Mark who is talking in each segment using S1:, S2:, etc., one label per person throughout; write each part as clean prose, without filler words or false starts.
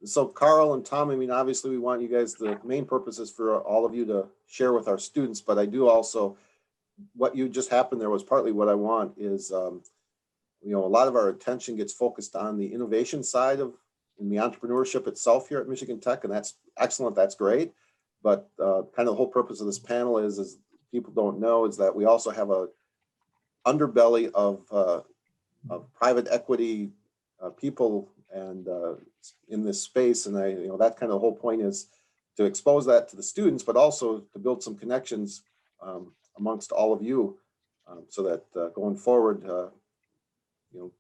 S1: So Karl and Tom, I mean, obviously we want you guys, the main purpose is for all of you to share with our students, but I do also, what you just happened there was partly what I want is, you know, a lot of our attention gets focused on the innovation side of in the entrepreneurship itself here at Michigan Tech, and that's excellent, that's great. But kind of the whole purpose of this panel is people don't know, is that we also have a underbelly of private equity people and in this space, and you know, that kind of the whole point is to expose that to the students, but also to build some connections amongst all of you, so that going forward, you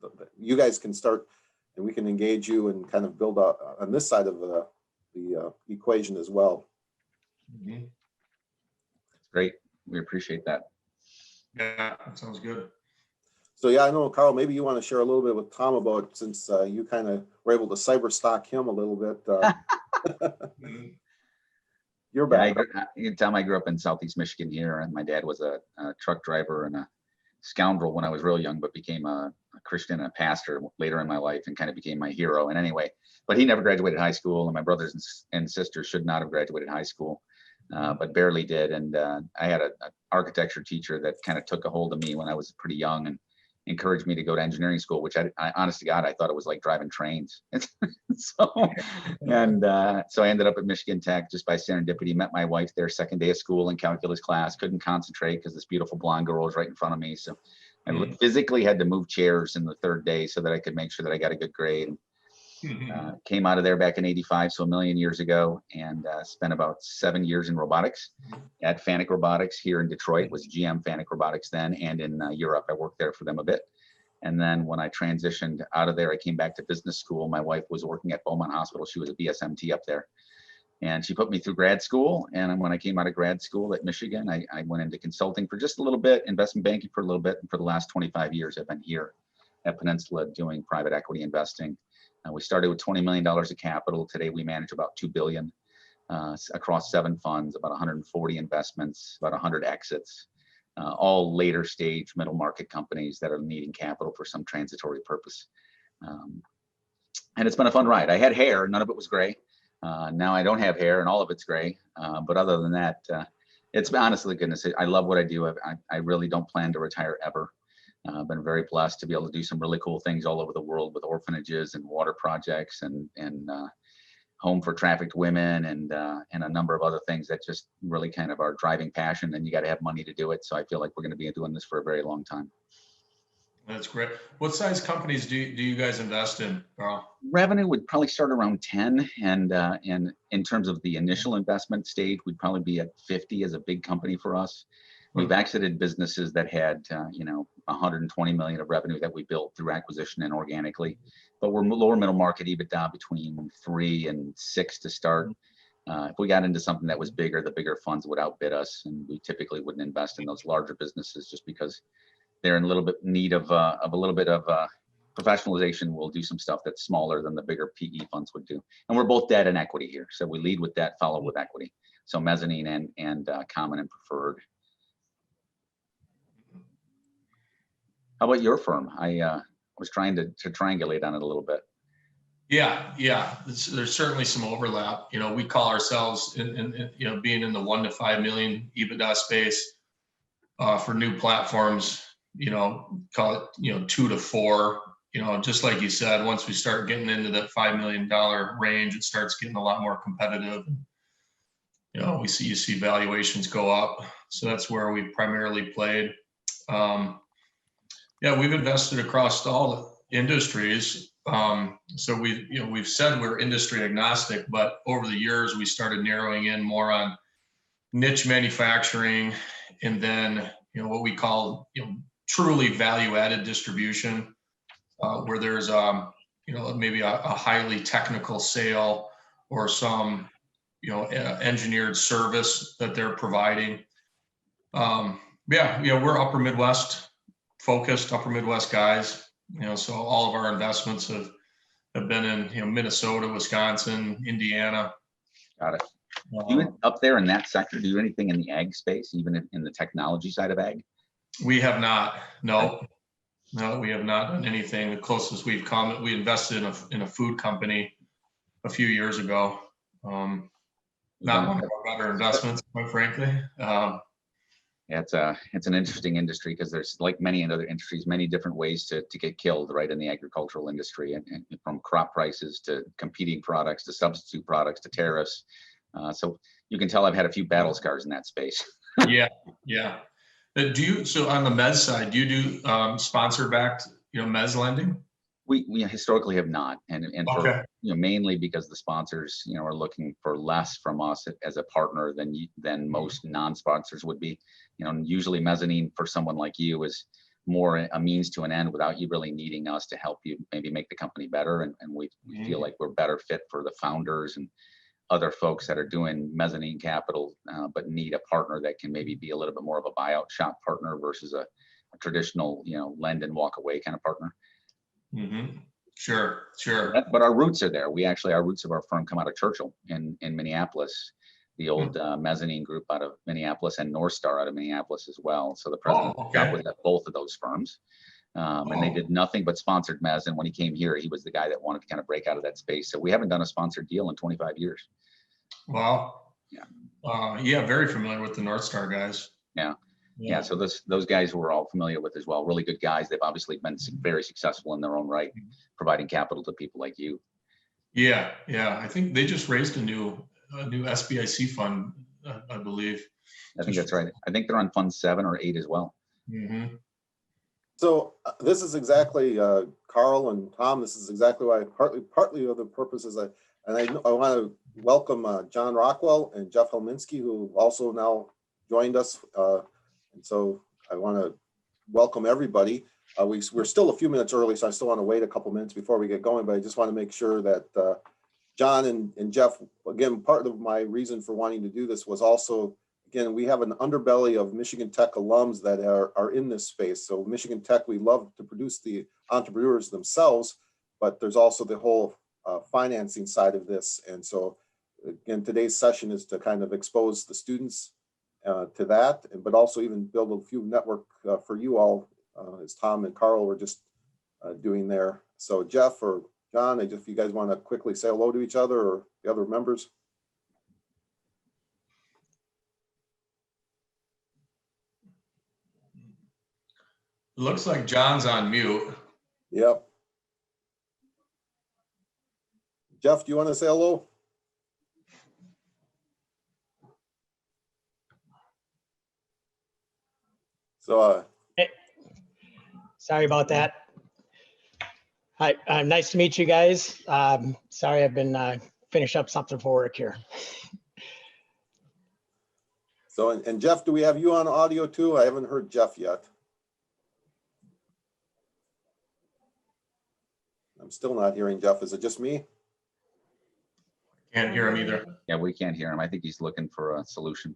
S1: know, you guys can start, and we can engage you and kind of build up on this side of the equation as well.
S2: Mm-hmm.
S3: That's great. We appreciate that.
S2: Yeah, that sounds good.
S1: So yeah, I know, Karl, maybe you want to share a little bit with Tom about, since you kind of were able to cyber stalk him a little bit. You're back.
S3: Yeah, Tom, I grew up in Southeast Michigan here, and my dad was a truck driver and a scoundrel when I was real young, but became a Christian and a pastor later in my life and kind of became my hero. And anyway, but he never graduated high school, and my brothers and sisters should not have graduated high school, but barely did. And I had an architecture teacher that kind of took a hold of me when I was pretty young and encouraged me to go to engineering school, which I honest to God, I thought it was like driving trains. So I ended up at Michigan Tech just by serendipity, met my wife there second day of school in calculus class, couldn't concentrate because this beautiful blonde girl was right in front of me. So I physically had to move chairs in the third day so that I could make sure that I got a good grade. Came out of there back in '85, so a million years ago, and spent about 7 years in robotics at Fanuc Robotics here in Detroit. Was GM Fanuc Robotics then, and in Europe. I worked there for them a bit. And then when I transitioned out of there, I came back to business school. My wife was working at Beaumont Hospital. She was a BSMT up there. And she put me through grad school. And when I came out of grad school at Michigan, I went into consulting for just a little bit, investment banking for a little bit. And for the last 25 years, I've been here at Peninsula doing private equity investing. We started with $20 million of capital. Today, we manage about $2 billion across 7 funds, about 140 investments, about 100 exits, all later stage middle market companies that are needing capital for some transitory purpose. And it's been a fun ride. I had hair, none of it was gray. Now I don't have hair and all of it's gray. But other than that, it's honestly, goodness, I love what I do. I really don't plan to retire ever. I've been very blessed to be able to do some really cool things all over the world with orphanages and water projects and home for trafficked women and a number of other things that just really kind of are driving passion, and you got to have money to do it. So I feel like we're going to be doing this for a very long time.
S2: That's great. What size companies do you guys invest in, Karl?
S3: Revenue would probably start around 10, and in terms of the initial investment stage, we'd probably be at 50 as a big company for us. We've exited businesses that had, 120 million of revenue that we built through acquisition and organically, but we're lower middle market EBITDA between 3 and 6 to start. If we got into something that was bigger, the bigger funds would outbid us, and we typically wouldn't invest in those larger businesses just because they're in a little bit need of a little bit of professionalization. We'll do some stuff that's smaller than the bigger PE funds would do, and we're both debt and equity here, so we lead with debt, follow with equity, so mezzanine and common and preferred. How about your firm? I was trying to triangulate on it a little bit.
S2: Yeah. There's certainly some overlap. We call ourselves in being in the 1 to 5 million EBITDA space for new platforms. Call it 2 to 4. Just like you said, once we start getting into that $5 million range, it starts getting a lot more competitive. You see valuations go up. So that's where we primarily played. We've invested across all industries. So we've said we're industry agnostic, but over the years we started narrowing in more on niche manufacturing, and then what we call truly value-added distribution, where there's maybe a highly technical sale or some engineered service that they're providing. We're upper Midwest focused, upper Midwest guys. So all of our investments have been in Minnesota, Wisconsin, Indiana.
S3: Got it. You up there in that sector, do you do anything in the ag space, even in the technology side of ag?
S2: We have not. No, we have not done anything. The closest we've come, we invested in a food company a few years ago. Not one of our better investments, quite frankly.
S3: Yeah, it's an interesting industry because there's, like many other industries, many different ways to get killed, right, in the agricultural industry, and from crop prices to competing products to substitute products to tariffs. So you can tell I've had a few battle scars in that space.
S2: Yeah, yeah. So on the mezz side, do you do sponsor backed, mezz lending?
S3: We historically have not, and for
S2: Okay.
S3: mainly because the sponsors are looking for less from us as a partner than most non-sponsors would be. Usually mezzanine for someone like you is more a means to an end without you really needing us to help you maybe make the company better, and we feel like we're better fit for the founders and other folks that are doing mezzanine capital, but need a partner that can maybe be a little bit more of a buyout shop partner versus a traditional lend and walk away kind of partner.
S2: Mm-hmm. Sure.
S3: But our roots are there. Our roots of our firm come out of Churchill in Minneapolis, the old mezzanine group out of Minneapolis, and North Star out of Minneapolis as well. So the president was at both of those firms, and they did nothing but sponsored mezz. And when he came here, he was the guy that wanted to kind of break out of that space. So we haven't done a sponsored deal in 25 years.
S2: Wow. Yeah. Very familiar with the North Star guys.
S3: Yeah, so those guys we're all familiar with as well. Really good guys. They've obviously been very successful in their own right, providing capital to people like you.
S2: Yeah. I think they just raised a new SBIC fund, I believe.
S3: I think that's right. I think they're on fund 7 or 8 as well.
S2: Mm-hmm.
S1: So this is exactly Karl and Tom. This is exactly why partly of the purposes I want to welcome John Rockwell and Jeff Helminski, who also now joined us. And so I want to welcome everybody. We're still a few minutes early, so I still want to wait a couple minutes before we get going, but I just want to make sure that John and Jeff, again, part of my reason for wanting to do this was also, again, we have an underbelly of Michigan Tech alums that are in this space. So Michigan Tech, we love to produce the entrepreneurs themselves, but there's also the whole financing side of this. And so again, today's session is to kind of expose the students to that, but also even build a few network for you all, as Tom and Karl were just doing there. So Jeff or John, if you guys want to quickly say hello to each other or the other members.
S2: Looks like John's on mute.
S1: Yep. Jeff, do you want to say hello? So,
S4: hey, sorry about that. Hi, nice to meet you guys. Sorry, I've been finished up something for work here.
S1: So, and Jeff, do we have you on audio too? I haven't heard Jeff yet. I'm still not hearing Jeff. Is it just me?
S2: Can't hear him either.
S3: Yeah, we can't hear him. I think he's looking for a solution.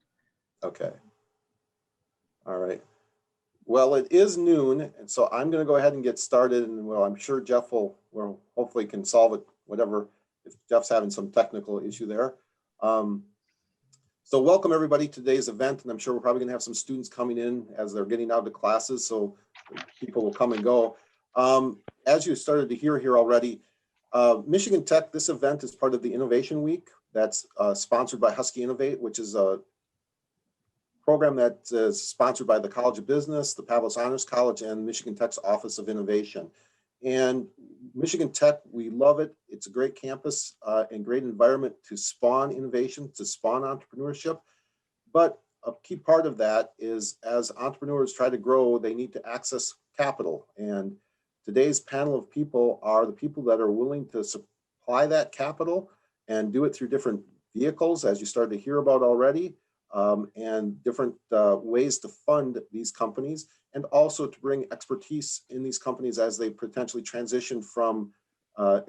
S1: Okay. All right. Well, it is noon, and so I'm going to go ahead and get started. And well, I'm sure Jeff will hopefully can solve it, whatever, if Jeff's having some technical issue there. So welcome everybody to today's event, and I'm sure we're probably going to have some students coming in as they're getting out of classes, so people will come and go. As you started to hear here already, Michigan Tech, this event is part of the Innovation Week that's sponsored by Husky Innovate, which is a program that is sponsored by the College of Business, the Pavlos Honors College, and Michigan Tech's Office of Innovation. And Michigan Tech, we love it. It's a great campus and great environment to spawn innovation, to spawn entrepreneurship. But a key part of that is as entrepreneurs try to grow, they need to access capital. And today's panel of people are the people that are willing to supply that capital and do it through different vehicles, as you started to hear about already. And different ways to fund these companies, and also to bring expertise in these companies as they potentially transition from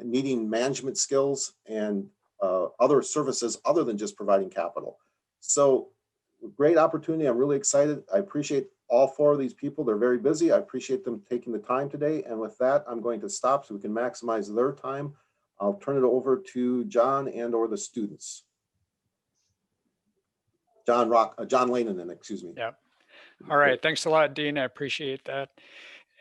S1: needing management skills and other services other than just providing capital. So great opportunity. I'm really excited. I appreciate all 4 of these people. They're very busy. I appreciate them taking the time today. And with that, I'm going to stop so we can maximize their time. I'll turn it over to John and or the students. John Lanenan, excuse me.
S5: Yeah. All right. Thanks a lot, Dean. I appreciate that.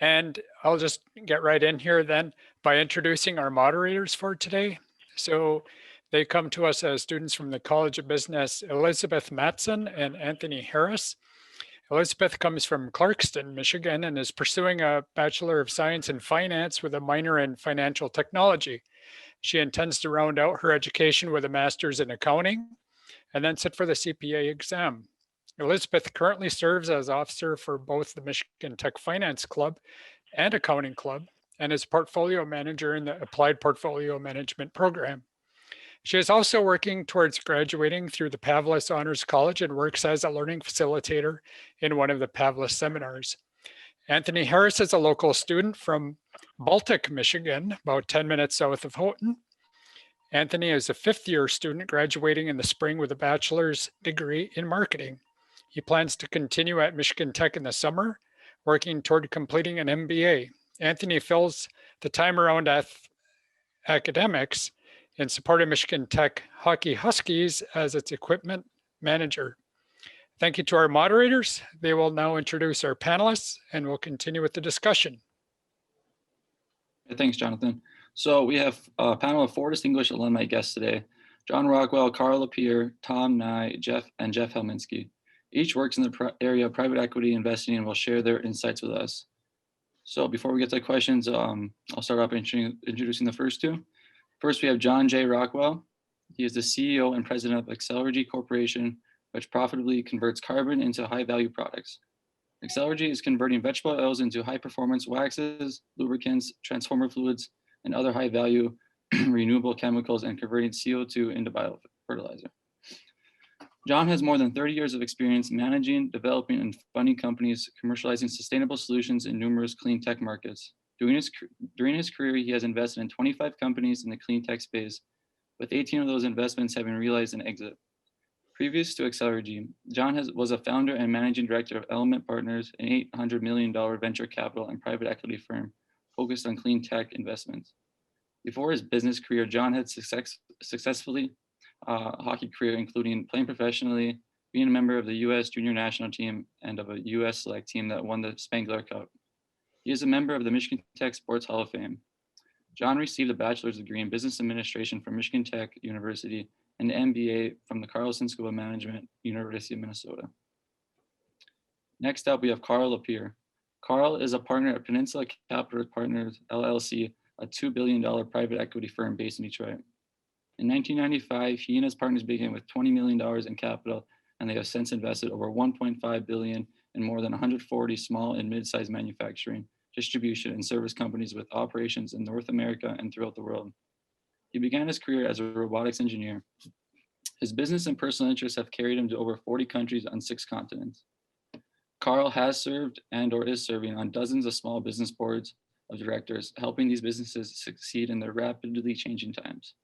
S5: And I'll just get right in here then by introducing our moderators for today. So They come to us as students from the College of Business, Elizabeth Matson and Anthony Harris. Elizabeth comes from Clarkston, Michigan, and is pursuing a Bachelor of Science in Finance with a minor in Financial Technology. She intends to round out her education with a master's in accounting and then sit for the CPA exam. Elizabeth currently serves as officer for both the Michigan Tech Finance Club and Accounting Club and is portfolio manager in the Applied Portfolio Management program. She is also working towards graduating through the Pavlis Honors College and works as a learning facilitator in one of the Pavlis seminars. Anthony Harris is a local student from Baltic, Michigan, about 10 minutes south of Houghton. Anthony is a fifth-year student graduating in the spring with a bachelor's degree in marketing. He plans to continue at Michigan Tech in the summer, working toward completing an MBA. Anthony fills the time around academics in support of Michigan Tech Hockey Huskies as its equipment manager. Thank you to our moderators. They will now introduce our panelists and we'll continue with the discussion.
S6: Thanks, Jonathan. So we have a panel of 4 distinguished alumni guests today: John Rockwell, Karl, LaPeer, Tom Nye, Jeff Helminski. Each works in the area of private equity investing and will share their insights with us. So before we get to the questions, I'll start off introducing the first 2. First, we have John J. Rockwell. He is the CEO and president of Accelergy Corporation, which profitably converts carbon into high-value products. Accelergy is converting vegetable oils into high-performance waxes, lubricants, transformer fluids, and other high-value renewable chemicals and converting CO2 into biofertilizer. John has more than 30 years of experience managing, developing, and funding companies commercializing sustainable solutions in numerous clean tech markets. During his career, he has invested in 25 companies in the clean tech space, with 18 of those investments having realized an exit. Previous to Accelergy, John was a founder and managing director of Element Partners, an $800 million venture capital and private equity firm focused on clean tech investments. Before his business career, John had successfully hockey career, including playing professionally, being a member of the U.S. junior national team and of a U.S. select team that won the Spangler Cup. He is a member of the Michigan Tech Sports Hall of Fame. John received a bachelor's degree in business administration from Michigan Tech University and an MBA from the Carlson School of Management, University of Minnesota. Next up, we have Karl LaPeer. Karl is a partner at Peninsula Capital Partners, LLC, a $2 billion private equity firm based in Detroit. In 1995, he and his partners began with $20 million in capital, and they have since invested over $1.5 billion in more than 140 small and mid-sized manufacturing, distribution, and service companies with operations in North America and throughout the world. He began his career as a robotics engineer. His business and personal interests have carried him to over 40 countries on 6 continents. Karl has served and or is serving on dozens of small business boards of directors, helping these businesses succeed in their rapidly changing times.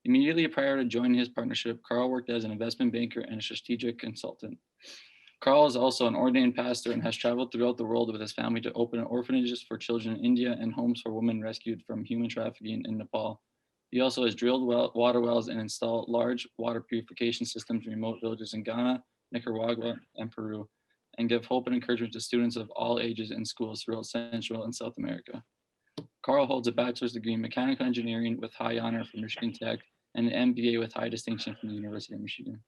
S6: Immediately prior to joining his partnership, Karl worked as an investment banker and a strategic consultant. Karl is also an ordained pastor and has traveled throughout the world with his family to open orphanages for children in India and homes for women rescued from human trafficking in Nepal. He also has drilled water wells and installed large water purification systems in remote villages in Ghana, Nicaragua, and Peru, and give hope and encouragement to students of all ages in schools throughout Central and South America. Karl holds a bachelor's degree in mechanical engineering with high honor from Michigan Tech and an MBA with high distinction from the University of Michigan.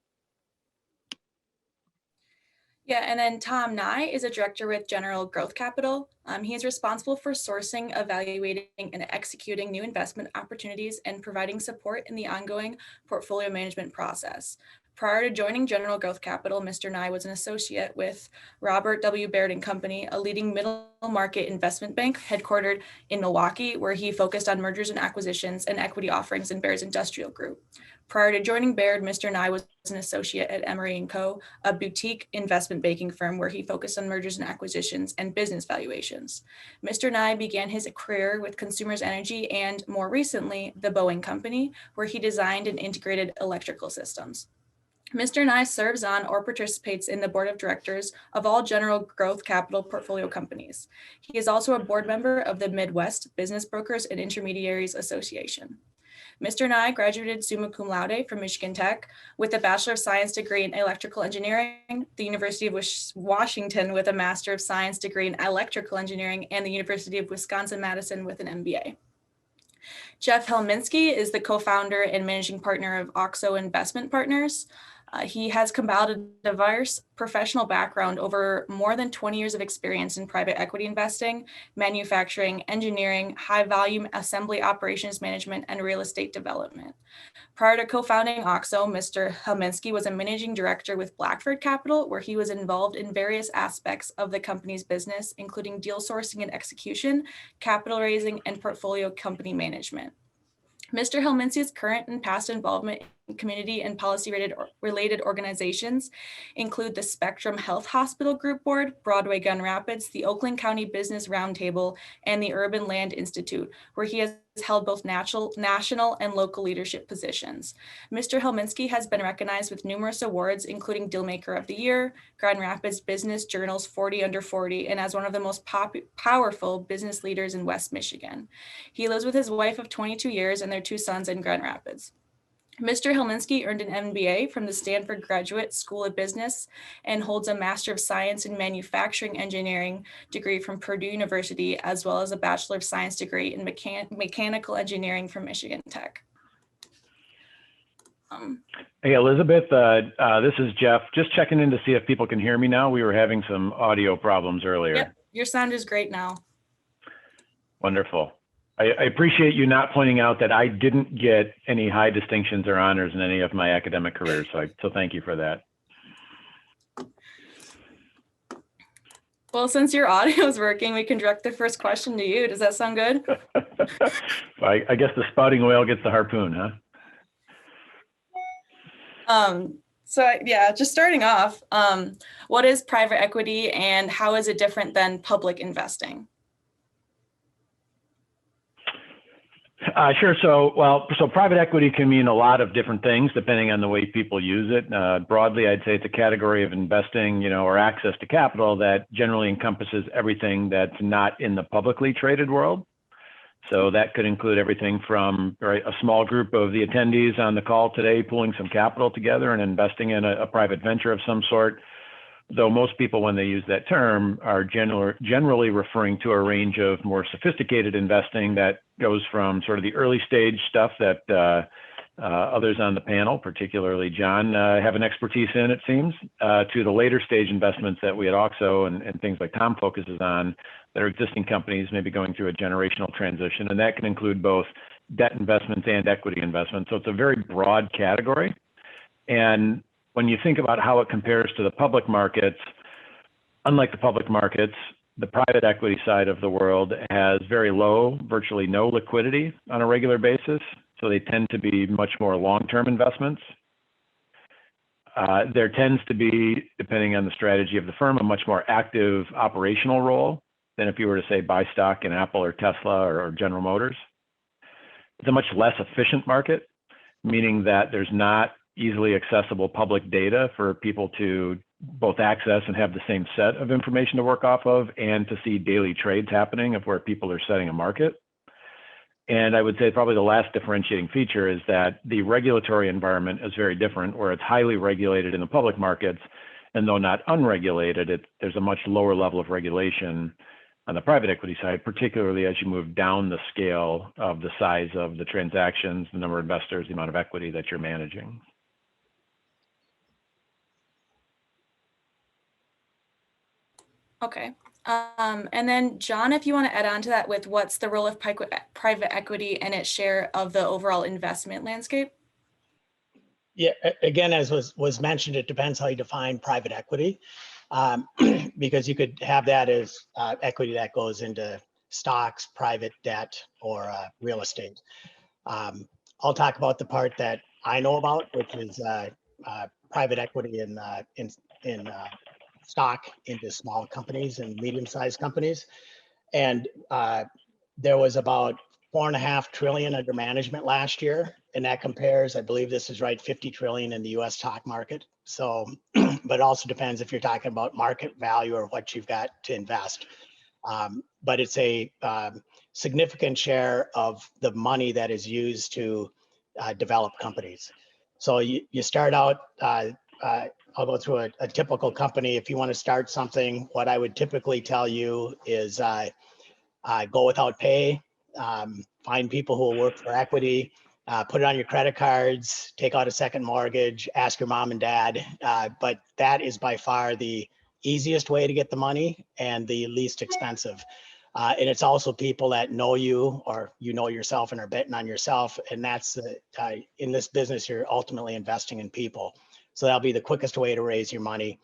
S7: Yeah, and then Tom Nye is a director with General Growth Capital. He is responsible for sourcing, evaluating, and executing new investment opportunities and providing support in the ongoing portfolio management process. Prior to joining General Growth Capital, Mr. Nye was an associate with Robert W. Baird & Company, a leading middle market investment bank headquartered in Milwaukee, where he focused on mergers and acquisitions and equity offerings in Baird's Industrial Group. Prior to joining Baird, Mr. Nye was an associate at Emery & Co., a boutique investment banking firm where he focused on mergers and acquisitions and business valuations. Mr. Nye began his career with Consumers Energy and, more recently, the Boeing Company, where he designed and integrated electrical systems. Mr. Nye serves on or participates in the board of directors of all General Growth Capital portfolio companies. He is also a board member of the Midwest Business Brokers and Intermediaries Association. Mr. Nye graduated summa cum laude from Michigan Tech with a Bachelor of Science degree in Electrical Engineering, the University of Washington with a Master of Science degree in Electrical Engineering, and the University of Wisconsin-Madison with an MBA. Jeff Helminski is the co-founder and managing partner of Auxo Investment Partners. He has compiled a diverse professional background over more than 20 years of experience in private equity investing, manufacturing, engineering, high-volume assembly operations management, and real estate development. Prior to co-founding Auxo, Mr. Helminski was a managing director with Blackford Capital, where he was involved in various aspects of the company's business, including deal sourcing and execution, capital raising, and portfolio company management. Mr. Helminski's current and past involvement in community and policy-related organizations include the Spectrum Health Hospital Group Board, Broadway Gun Rapids, the Oakland County Business Roundtable, and the Urban Land Institute, where he has held both national and local leadership positions. Mr. Helminski has been recognized with numerous awards, including Dealmaker of the Year, Grand Rapids Business Journal's 40 Under 40, and as one of the most powerful business leaders in West Michigan. He lives with his wife of 22 years and their 2 sons in Grand Rapids. Mr. Helminski earned an MBA from the Stanford Graduate School of Business and holds a Master of Science in Manufacturing Engineering degree from Purdue University, as well as a Bachelor of Science degree in Mechanical Engineering from Michigan Tech.
S8: Hey, Elizabeth, this is Jeff. Just checking in to see if people can hear me now. We were having some audio problems earlier.
S7: Yep, your sound is great now.
S8: Wonderful. I appreciate you not pointing out that I didn't get any high distinctions or honors in any of my academic careers. So thank you for that.
S7: Well, since your audio is working, we can direct the first question to you. Does that sound good?
S8: I guess the spouting whale gets the harpoon, huh?
S7: Yeah, just starting off, what is private equity and how is it different than public investing?
S8: Sure. So private equity can mean a lot of different things depending on the way people use it. Broadly, I'd say it's a category of investing, or access to capital that generally encompasses everything that's not in the publicly traded world. So that could include everything from a small group of the attendees on the call today pooling some capital together and investing in a private venture of some sort. Though most people, when they use that term, are generally referring to a range of more sophisticated investing that goes from sort of the early stage stuff that others on the panel, particularly John, have an expertise in, it seems, to the later stage investments that we at Auxo and things like Tom focuses on that are existing companies maybe going through a generational transition. And that can include both debt investments and equity investments. So it's a very broad category. And when you think about how it compares to the public markets, unlike the public markets, the private equity side of the world has very low, virtually no liquidity on a regular basis. So they tend to be much more long-term investments. There tends to be, depending on the strategy of the firm, a much more active operational role than if you were to say buy stock in Apple or Tesla or General Motors. It's a much less efficient market, meaning that there's not easily accessible public data for people to both access and have the same set of information to work off of and to see daily trades happening of where people are setting a market. And I would say probably the last differentiating feature is that the regulatory environment is very different, where it's highly regulated in the public markets, and though not unregulated, there's a much lower level of regulation on the private equity side, particularly as you move down the scale of the size of the transactions, the number of investors, the amount of equity that you're managing.
S7: Okay. And then John, if you want to add on to that with what's the role of private equity and its share of the overall investment landscape?
S4: Yeah, again, as was mentioned, it depends how you define private equity, because you could have that as equity that goes into stocks, private debt, or real estate. I'll talk about the part that I know about, which is private equity in stock into small companies and medium-sized companies. And there was about $4.5 trillion under management last year. And that compares, I believe this is right, 50 trillion in the US stock market. So, but it also depends if you're talking about market value or what you've got to invest. But it's a significant share of the money that is used to develop companies. So you start out, I'll go through a typical company. If you want to start something, what I would typically tell you is go without pay, find people who will work for equity, put it on your credit cards, take out a second mortgage, ask your mom and dad. But that is by far the easiest way to get the money and the least expensive. And it's also people that know you, or you know yourself and are betting on yourself. And that's in this business, you're ultimately investing in people. So that'll be the quickest way to raise your money.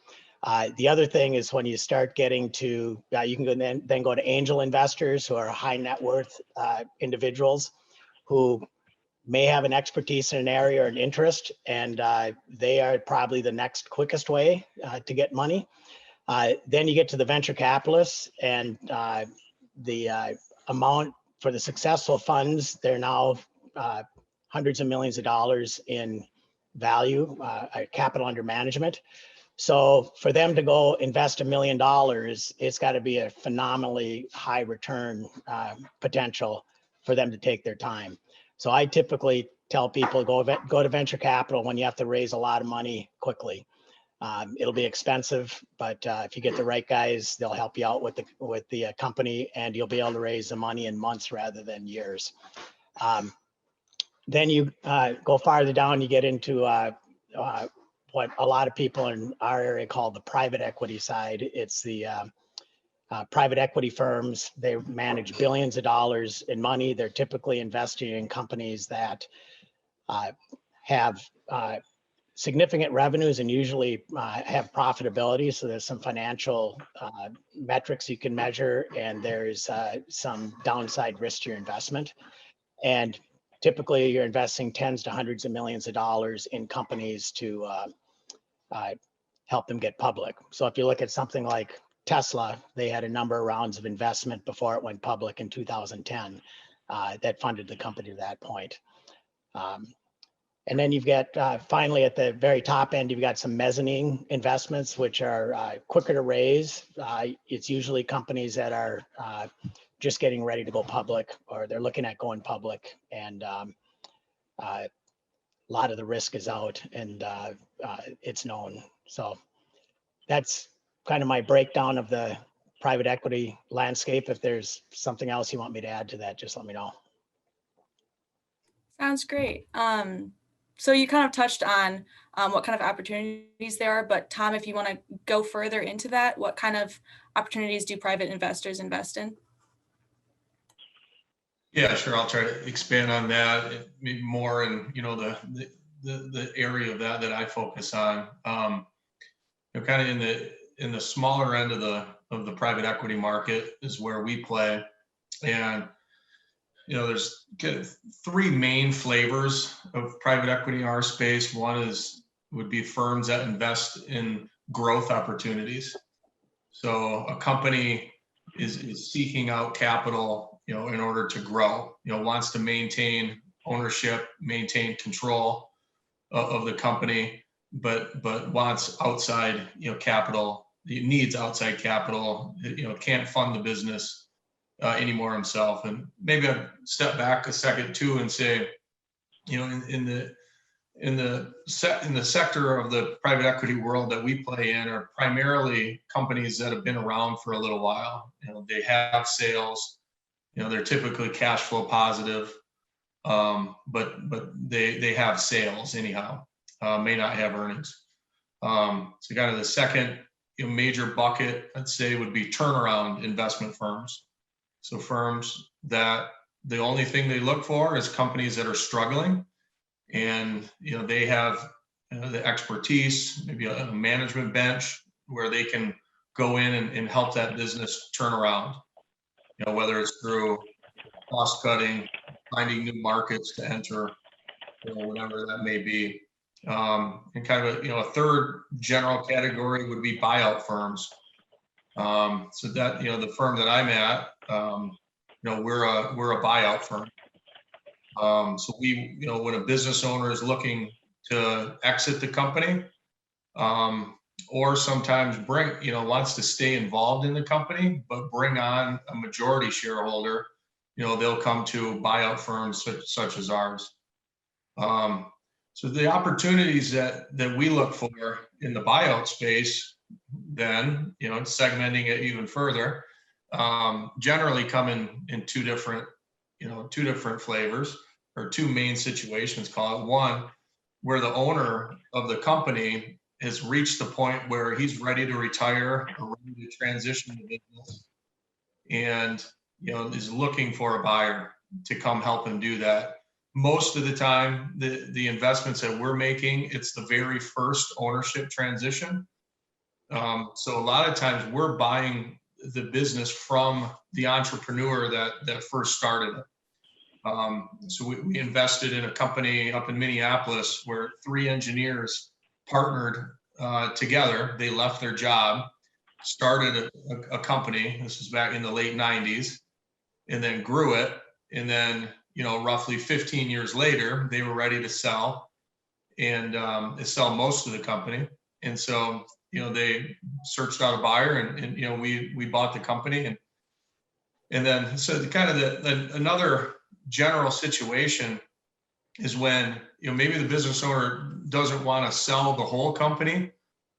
S4: The other thing is when you start getting to, you can then go to angel investors who are high net worth individuals who may have an expertise in an area or an interest, and they are probably the next quickest way to get money. Then you get to the venture capitalists, and the amount for the successful funds, they're now hundreds of millions of dollars in value, capital under management. So for them to go invest $1 million, it's got to be a phenomenally high return potential for them to take their time. So I typically tell people go to venture capital when you have to raise a lot of money quickly. It'll be expensive, but if you get the right guys, they'll help you out with the company, and you'll be able to raise the money in months rather than years. Then you go farther down, you get into what a lot of people in our area call the private equity side. It's the private equity firms. They manage billions of dollars in money. They're typically investing in companies that have significant revenues and usually have profitability. So there's some financial metrics you can measure, and there's some downside risk to your investment. And typically you're investing tens to hundreds of millions of dollars in companies to help them get public. So if you look at something like Tesla, they had a number of rounds of investment before it went public in 2010 that funded the company to that point. And then you've got finally at the very top end, you've got some mezzanine investments, which are quicker to raise. It's usually companies that are just getting ready to go public, or they're looking at going public, and a lot of the risk is out, and it's known. So that's kind of my breakdown of the private equity landscape. If there's something else you want me to add to that, just let me know.
S7: Sounds great. So you kind of touched on what kind of opportunities there are, but Tom, if you want to go further into that, what kind of opportunities do private investors invest in?
S2: Yeah, sure. I'll try to expand on that maybe more, and the area of that I focus on. Kind of in the smaller end of the private equity market is where we play, and there's three main flavors of private equity in our space. One would be firms that invest in growth opportunities. So a company is seeking out capital, in order to grow, wants to maintain ownership, maintain control of the company, but wants outside, capital. It needs outside capital. Can't fund the business anymore himself. And maybe I'd step back a second too and say, in the sector of the private equity world that we play in are primarily companies that have been around for a little while. They have sales. They're typically cash flow positive, but they have sales anyhow. May not have earnings. So kind of the second major bucket, I'd say, would be turnaround investment firms. So firms that the only thing they look for is companies that are struggling, and they have the expertise, maybe a management bench where they can go in and help that business turn around. Whether it's through cost cutting, finding new markets to enter, whatever that may be. And kind of a third general category would be buyout firms. So that the firm that I'm at, we're a buyout firm. So we, when a business owner is looking to exit the company, or sometimes wants to stay involved in the company, but bring on a majority shareholder, they'll come to buyout firms such as ours. So the opportunities that we look for in the buyout space, then, segmenting it even further, generally come in two different, two different flavors or two main situations, call it. One, where the owner of the company has reached the point where he's ready to retire or ready to transition the business, and is looking for a buyer to come help him do that. Most of the time, the investments that we're making, it's the very first ownership transition. So a lot of times we're buying the business from the entrepreneur that first started it. So we invested in a company up in Minneapolis where 3 engineers partnered together. They left their job, started a company. This was back in the late 90s, and then grew it. And then, roughly 15 years later, they were ready to sell and sell most of the company. And so, they searched out a buyer, and we bought the company. And then, so another general situation is when, maybe the business owner doesn't want to sell the whole company,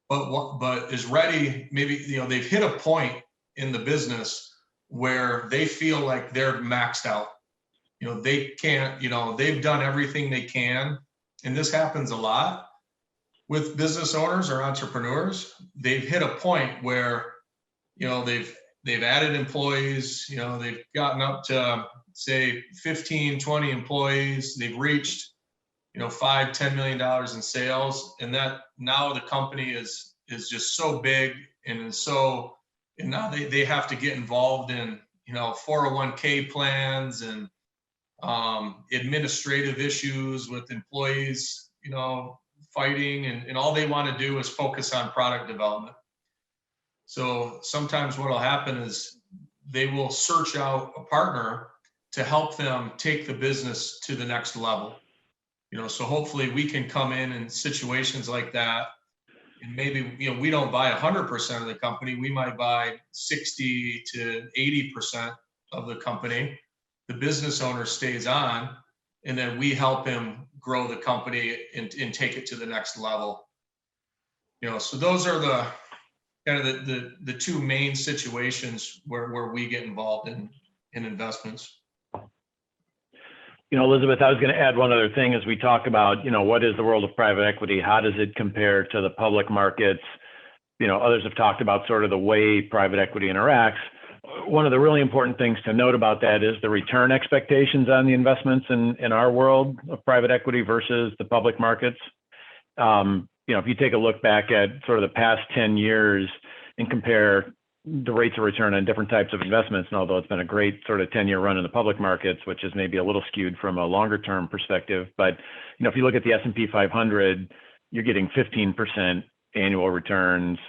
S2: but is ready. Maybe, they've hit a point in the business where they feel like they're maxed out. They can't, they've done everything they can. And this happens a lot with business owners or entrepreneurs. They've hit a point where, they've added employees, they've gotten up to, say, 15, 20 employees. They've reached, $5-10 million in sales. And that now the company is just so big, and now they have to get involved in, 401k plans and administrative issues with employees, fighting, and all they want to do is focus on product development. So sometimes what will happen is they will search out a partner to help them take the business to the next level. So hopefully we can come in situations like that, and maybe, we don't buy 100% of the company. We might buy 60 to 80% of the company. The business owner stays on, and then we help him grow the company and take it to the next level. So those are the kind of the two main situations where we get involved in investments.
S8: Elizabeth, I was going to add one other thing as we talk about, what is the world of private equity? How does it compare to the public markets? Others have talked about sort of the way private equity interacts. One of the really important things to note about that is the return expectations on the investments in our world of private equity versus the public markets. If you take a look back at sort of the past 10 years and compare the rates of return on different types of investments, and although it's been a great sort of 10-year run in the public markets, which is maybe a little skewed from a longer term perspective, but if you look at the S&P 500, you're getting 15% annual returns.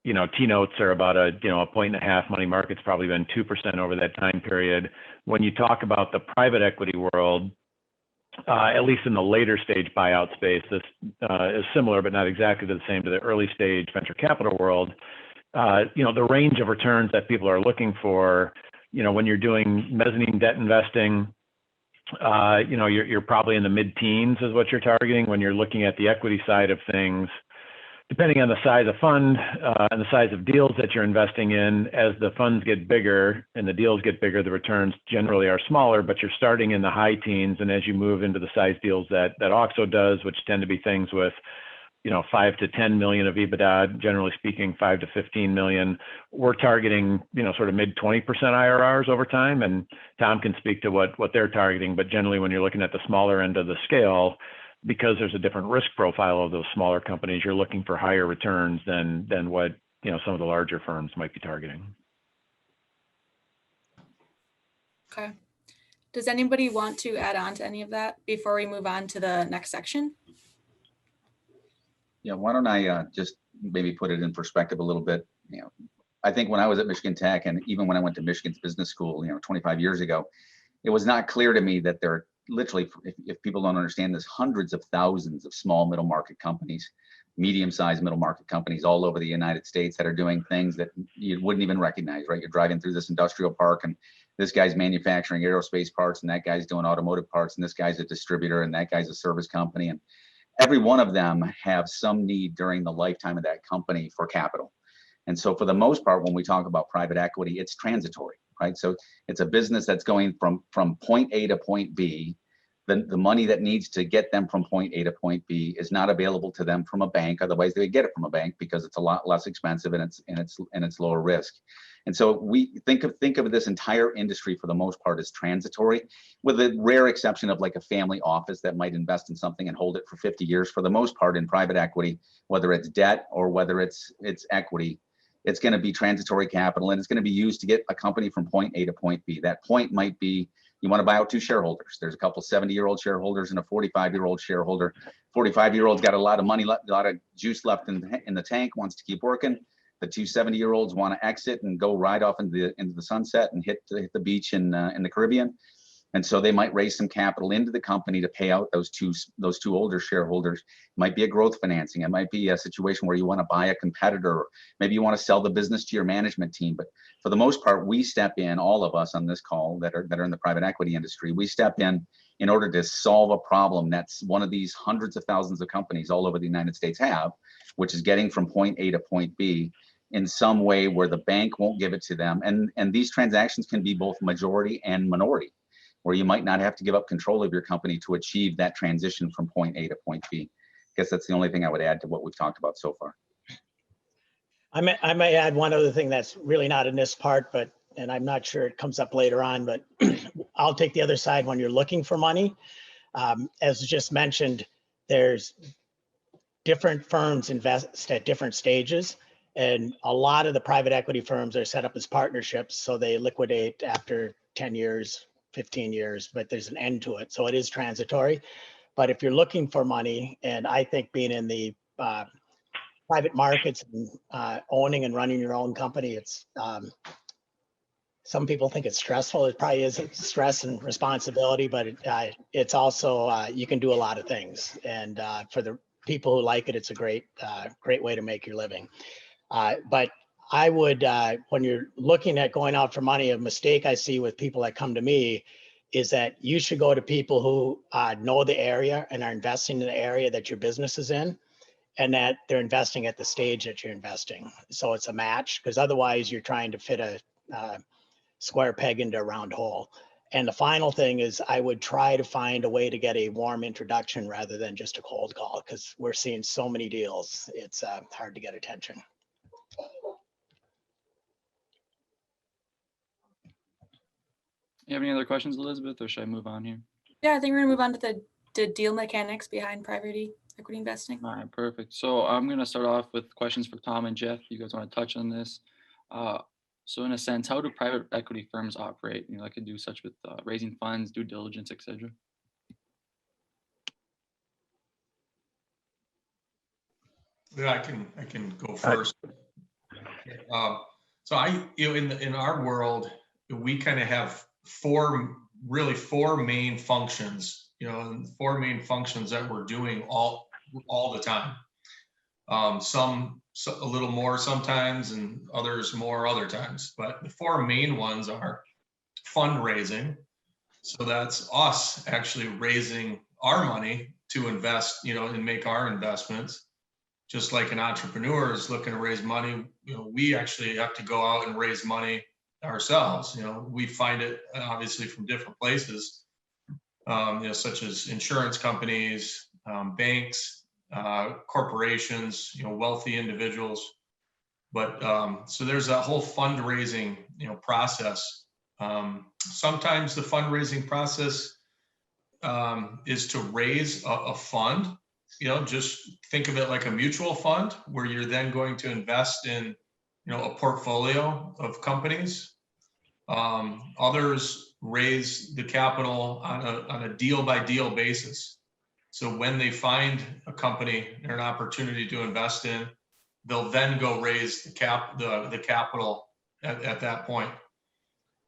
S8: T-notes are about a 1.5. Money market's probably been 2% over that time period. When you talk about the private equity world, at least in the later stage buyout space, this is similar but not exactly the same to the early stage venture capital world. The range of returns that people are looking for, when you're doing mezzanine debt investing, you're probably in the mid-teens is what you're targeting. When you're looking at the equity side of things, depending on the size of fund and the size of deals that you're investing in, as the funds get bigger and the deals get bigger, the returns generally are smaller, but you're starting in the high teens. And as you move into the size deals that Auxo does, which tend to be things with 5 to 10 million of EBITDA, generally speaking, 5 to 15 million. We're targeting, sort of mid 20% IRRs over time. And Tom can speak to what they're targeting. But generally, when you're looking at the smaller end of the scale, because there's a different risk profile of those smaller companies, you're looking for higher returns than what some of the larger firms might be targeting.
S7: Okay. Does anybody want to add on to any of that before we move on to the next section?
S3: Yeah, why don't I just maybe put it in perspective a little bit. I think when I was at Michigan Tech, and even when I went to Michigan's business school, 25 years ago, it was not clear to me that there are literally, if people don't understand this, hundreds of thousands of small middle market companies, medium-sized middle market companies all over the United States that are doing things that you wouldn't even recognize, right? You're driving through this industrial park and this guy's manufacturing aerospace parts, and that guy's doing automotive parts, and this guy's a distributor, and that guy's a service company. And every one of them have some need during the lifetime of that company for capital. And so for the most part, when we talk about private equity, it's transitory. right? So it's a business that's going from point A to point B. The money that needs to get them from point A to point B is not available to them from a bank. Otherwise, they would get it from a bank because it's a lot less expensive and it's lower risk. And so we think of this entire industry for the most part as transitory, with a rare exception of like a family office that might invest in something and hold it for 50 years. For the most part, in private equity, whether it's debt or whether it's equity, it's going to be transitory capital, and it's going to be used to get a company from point A to point B. That point might be you want to buy out two shareholders. There's a couple 70-year-old shareholders and a 45-year-old shareholder. 45-year-old's got a lot of money left, a lot of juice left in the tank, wants to keep working. The two 70-year-olds want to exit and go right off into the sunset and hit the beach in the Caribbean. And so they might raise some capital into the company to pay out those two older shareholders. It might be a growth financing. It might be a situation where you want to buy a competitor. Maybe you want to sell the business to your management team. But for the most part, we step in, all of us on this call that are in the private equity industry, we step in order to solve a problem that's one of these hundreds of thousands of companies all over the United States have, which is getting from point A to point B in some way where the bank won't give it to them. And these transactions can be both majority and minority, where you might not have to give up control of your company to achieve that transition from point A to point B. I guess that's the only thing I would add to what we've talked about so far.
S4: I may add one other thing that's really not in this part, and I'm not sure it comes up later on, but I'll take the other side when you're looking for money. As just mentioned, there's different firms invest at different stages. And a lot of the private equity firms are set up as partnerships. So they liquidate after 10 years, 15 years, but there's an end to it. So it is transitory. But if you're looking for money, and I think being in the private markets and owning and running your own company, it's some people think it's stressful. It probably is stress and responsibility, but it's also, you can do a lot of things. And for the people who like it, it's a great way to make your living. But I would, when you're looking at going out for money, a mistake I see with people that come to me is that you should go to people who know the area and are investing in the area that your business is in, and that they're investing at the stage that you're investing. So it's a match, because otherwise you're trying to fit a square peg into a round hole. And the final thing is I would try to find a way to get a warm introduction rather than just a cold call, because we're seeing so many deals. It's hard to get attention.
S6: You have any other questions, Elizabeth, or should I move on here?
S7: Yeah, I think we're gonna move on to the deal mechanics behind private equity investing.
S6: All right, perfect. So I'm going to start off with questions for Tom and Jeff. You guys want to touch on this? So in a sense, how do private equity firms operate? You know, I could do such with raising funds, due diligence, etc.
S2: Yeah, I can go first. So in our world, we kind of have four main functions. Four main functions that we're doing all the time. Some a little more sometimes, and others more other times. But the four main ones are fundraising. So that's us actually raising our money to invest, and make our investments. Just like an entrepreneur is looking to raise money, we actually have to go out and raise money ourselves. We find it obviously from different places, such as insurance companies, banks, corporations, wealthy individuals. But so there's that whole fundraising, process. Sometimes the fundraising process is to raise a fund. Just think of it like a mutual fund where you're then going to invest in, a portfolio of companies. Others raise the capital on a deal by deal basis. So when they find a company or an opportunity to invest in, they'll then go raise the capital at that point.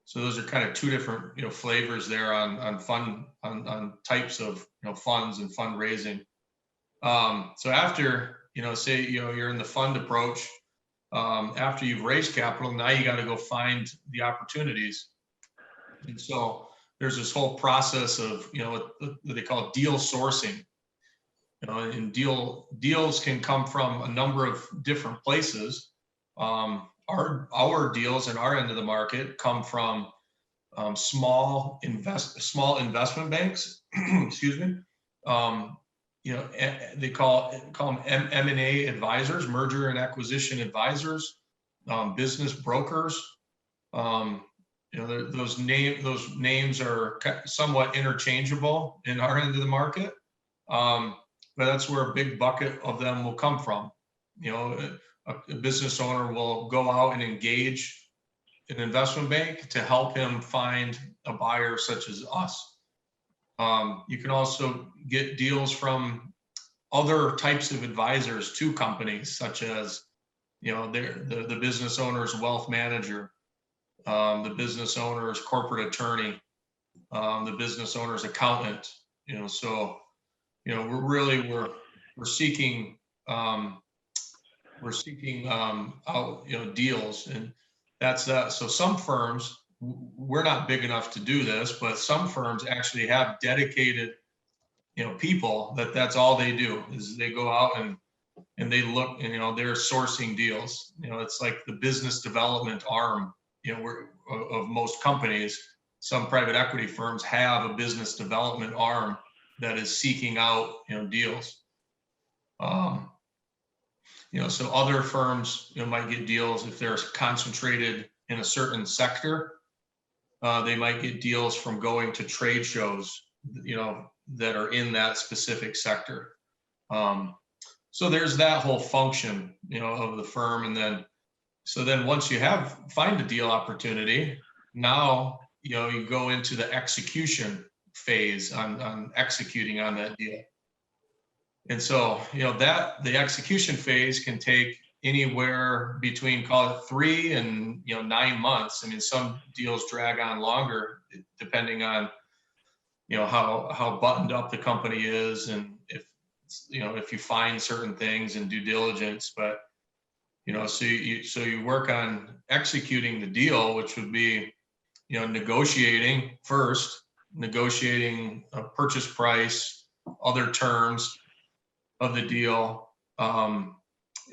S2: So those are kind of two different, flavors there on types of, funds and fundraising. So after, say, you're in the fund approach, after you've raised capital, now you got to go find the opportunities. And so there's this whole process of, what they call deal sourcing. And deals can come from a number of different places. our deals and our end of the market come from small investment banks. Excuse me. They call them M&A advisors, merger and acquisition advisors, business brokers. Those names are somewhat interchangeable in our end of the market, but that's where a big bucket of them will come from. A business owner will go out and engage an investment bank to help him find a buyer such as us. You can also get deals from other types of advisors to companies, such as, the business owner's wealth manager, the business owner's corporate attorney, the business owner's accountant. We're seeking out deals, and that's that. So some firms, we're not big enough to do this, but some firms actually have dedicated people that's all they do, is they go out and they look, and they're sourcing deals. It's like the business development arm of most companies. Some private equity firms have a business development arm that is seeking out deals. So other firms might get deals if they're concentrated in a certain sector. They might get deals from going to trade shows, that are in that specific sector. So there's that whole function, of the firm. And then once you find a deal opportunity, now, you go into the execution phase on executing on that deal. And so, the execution phase can take anywhere between, call it 3 and 9 months. I mean, some deals drag on longer depending on how buttoned up the company is, and if you find certain things in due diligence. But so you work on executing the deal, which would be negotiating a purchase price, other terms of the deal, and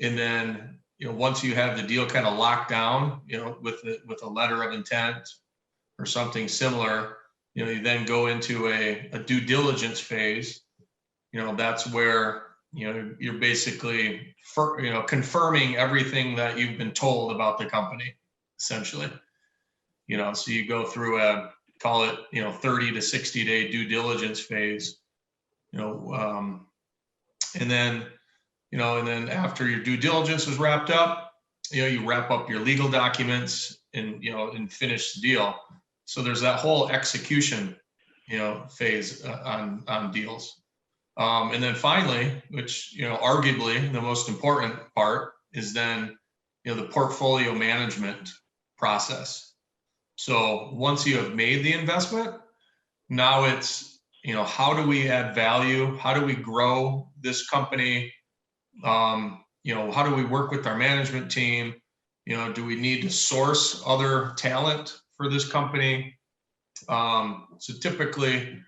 S2: then once you have the deal kind of locked down, with a letter of intent or something similar, you then go into a due diligence phase. That's where you're basically confirming everything that you've been told about the company, essentially. So you go through call it 30 to 60 day due diligence phase, and then after your due diligence is wrapped up, you wrap up your legal documents and finish the deal. So there's that whole execution phase on deals. And then finally, which arguably the most important part, is then the portfolio management process. So once you have made the investment, now it's how do we add value? How do we grow this company? How do we work with our management team? Do we need to source other talent for this company? So typically,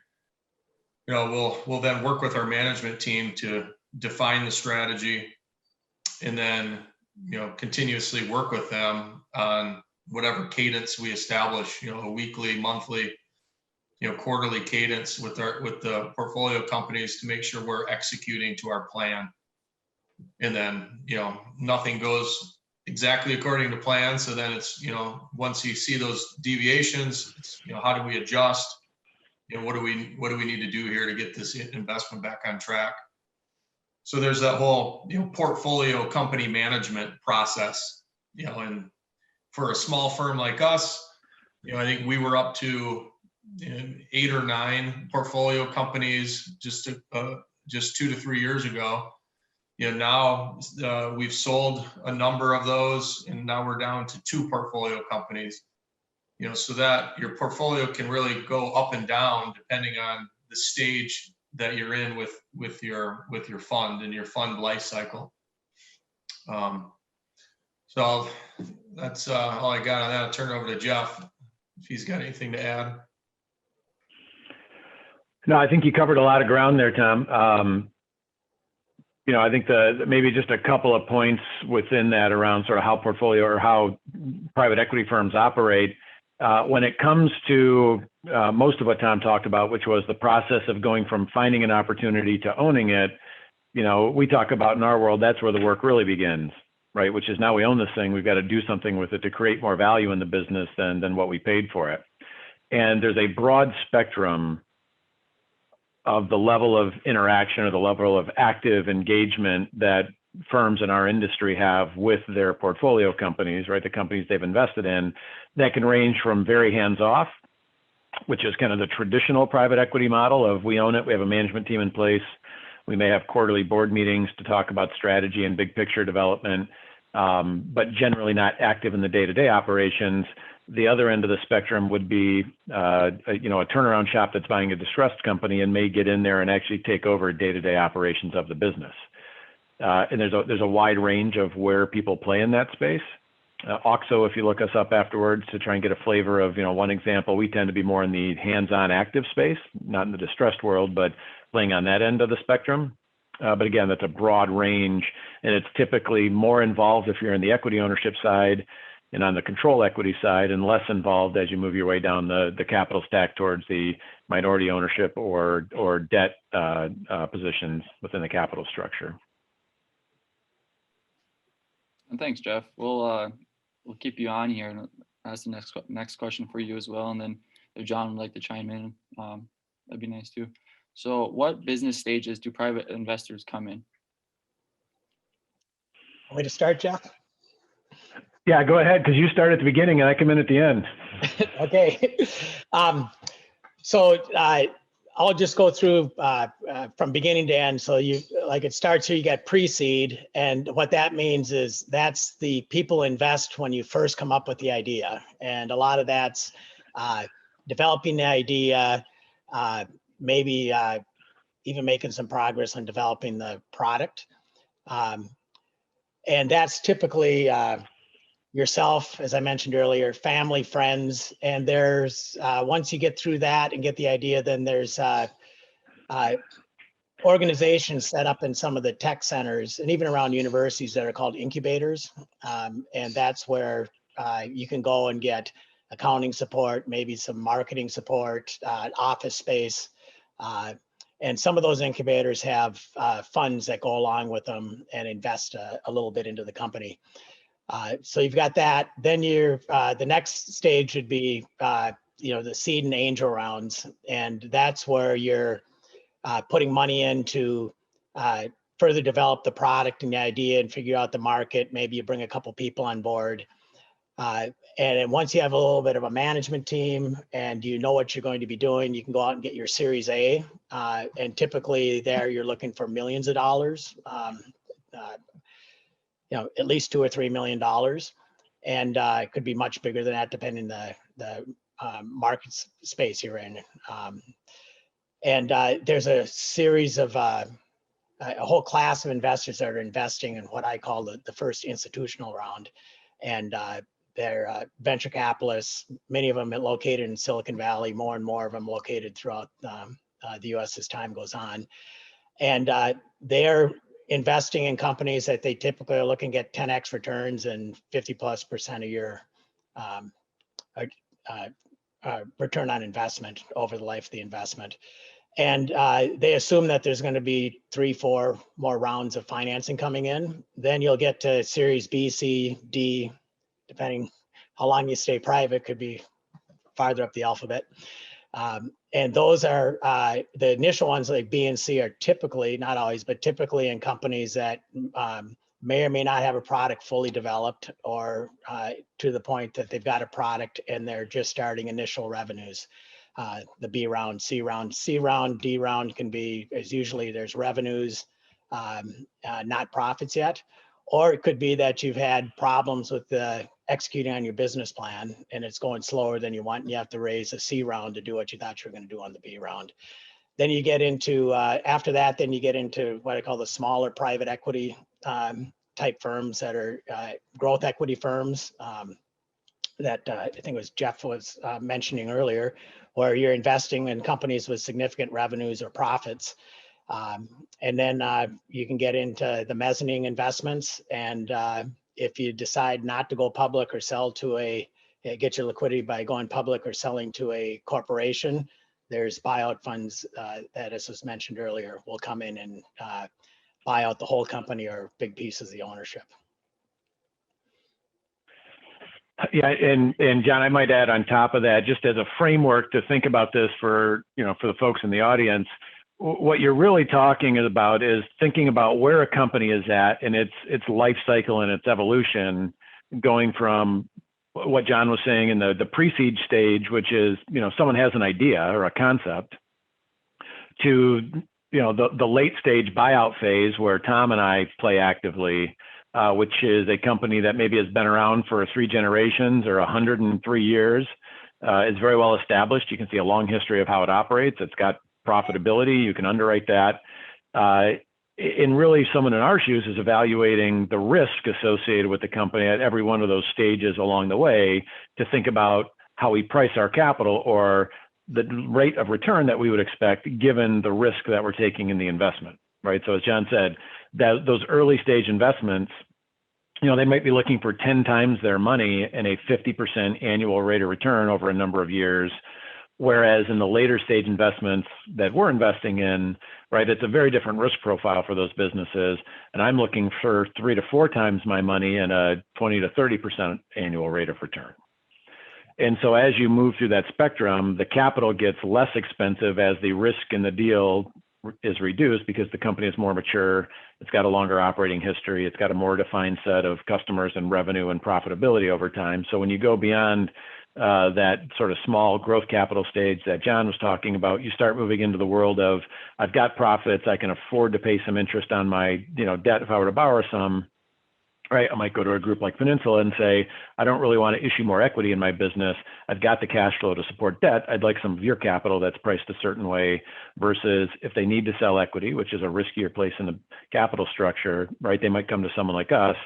S2: we'll then work with our management team to define the strategy, and then continuously work with them on whatever cadence we establish. A weekly, monthly, quarterly cadence with the portfolio companies to make sure we're executing to our plan. And then nothing goes exactly according to plan. So then it's once you see those deviations, it's how do we adjust? What do we need to do here to get this investment back on track? So there's that whole portfolio company management process. And for a small firm like us, I think we were up to 8 or 9 portfolio companies just 2 to 3 years ago. Now we've sold a number of those, and now we're down to 2 portfolio companies. So that your portfolio can really go up and down depending on the stage that you're in with your fund and your fund life cycle. So that's all I got on that. I'll turn it over to Jeff if he's got anything to add.
S8: No, I think you covered a lot of ground there, Tom. I think maybe just a couple of points within that around sort of how portfolio or how private equity firms operate. When it comes to most of what Tom talked about, which was the process of going from finding an opportunity to owning it, we talk about in our world, that's where the work really begins, right? Which is now we own this thing, we've got to do something with it to create more value in the business than what we paid for it. And there's a broad spectrum of the level of interaction or the level of active engagement that firms in our industry have with their portfolio companies, right? The companies they've invested in, that can range from very hands-off, which is kind of the traditional private equity model of we own it, we have a management team in place, we may have quarterly board meetings to talk about strategy and big picture development, but generally not active in the day-to-day operations. The other end of the spectrum would be, a turnaround shop that's buying a distressed company and may get in there and actually take over day-to-day operations of the business. And there's a wide range of where people play in that space. Auxo, if you look us up afterwards to try and get a flavor of, one example, we tend to be more in the hands-on active space, not in the distressed world, but playing on that end of the spectrum. But again, that's a broad range, and it's typically more involved if you're in the equity ownership side and on the control equity side, and less involved as you move your way down the capital stack towards the minority ownership or debt positions within the capital structure.
S6: And thanks, Jeff. We'll keep you on here and ask the next question for you as well. And then if John would like to chime in, that'd be nice too. So what business stages do private investors come in?
S4: Want me to start, Jeff?
S8: Yeah, go ahead, because you start at the beginning and I come in at the end.
S4: Okay. So I'll just go through from beginning to end. So it starts here, you got pre-seed. And what that means is that's the people invest when you first come up with the idea. And a lot of that's developing the idea, maybe even making some progress on developing the product. And that's typically yourself, as I mentioned earlier, family, friends, and there's once you get through that and get the idea, then there's organizations set up in some of the tech centers and even around universities that are called incubators, and that's where you can go and get accounting support, maybe some marketing support, office space, and some of those incubators have funds that go along with them and invest a little bit into the company. So you've got that. Then the next stage would be, the seed and angel rounds. And that's where you're putting money in to further develop the product and the idea and figure out the market. Maybe you bring a couple people on board. And then once you have a little bit of a management team and you know what you're going to be doing, you can go out and get your Series A. And typically there you're looking for millions of dollars. At least $2 or $3 million, and it could be much bigger than that depending the market space you're in. And there's a series of a whole class of investors that are investing in what I call the first institutional round, and they're venture capitalists. Many of them are located in Silicon Valley. More and more of them located throughout the U.S. as time goes on, and they're investing in companies that they typically are looking at 10x returns and 50+% a year return on investment over the life of the investment. And they assume that there's going to be 3-4 more rounds of financing coming in. Then you'll get to Series B, C, D, depending how long you stay private, could be farther up the alphabet. And those are the initial ones, like B and C, are typically, not always, but typically in companies that may or may not have a product fully developed, or to the point that they've got a product and they're just starting initial revenues. The B round, C round, D round is usually there's revenues, not profits yet. Or it could be that you've had problems with executing on your business plan and it's going slower than you want, and you have to raise a C round to do what you thought you were going to do on the B round. Then you get into, after that, then you get into what I call the smaller private equity type firms that are growth equity firms that I think it was Jeff was mentioning earlier, where you're investing in companies with significant revenues or profits. And then you can get into the mezzanine investments. And if you decide not to go public or sell to get your liquidity by going public or selling to a corporation, there's buyout funds that, as was mentioned earlier, will come in and buy out the whole company or big pieces of the ownership.
S8: Yeah, and John, I might add on top of that, just as a framework to think about this for the folks in the audience, what you're really talking about is thinking about where a company is at in its life cycle and its evolution, going from what John was saying in the pre-seed stage, which is, someone has an idea or a concept, to, the late stage buyout phase where Tom and I play actively, which is a company that maybe has been around for 3 generations or 103 years, is very well established. You can see a long history of how it operates. It's got profitability. You can underwrite that. And really, someone in our shoes is evaluating the risk associated with the company at every one of those stages along the way to think about how we price our capital or the rate of return that we would expect given the risk that we're taking in the investment, right? So as John said, that those early stage investments, they might be looking for 10 times their money and a 50% annual rate of return over a number of years. Whereas in the later stage investments that we're investing in, right, it's a very different risk profile for those businesses. And I'm looking for 3 to 4 times my money and a 20 to 30% annual rate of return. And so as you move through that spectrum, the capital gets less expensive as the risk in the deal is reduced because the company is more mature. It's got a longer operating history. It's got a more defined set of customers and revenue and profitability over time. So when you go beyond that sort of small growth capital stage that John was talking about, you start moving into the world of, I've got profits, I can afford to pay some interest on my debt if I were to borrow some, right? I might go to a group like Peninsula and say, I don't really want to issue more equity in my business. I've got the cash flow to support debt. I'd like some of your capital that's priced a certain way, versus if they need to sell equity, which is a riskier place in the capital structure, right? They might come to someone like us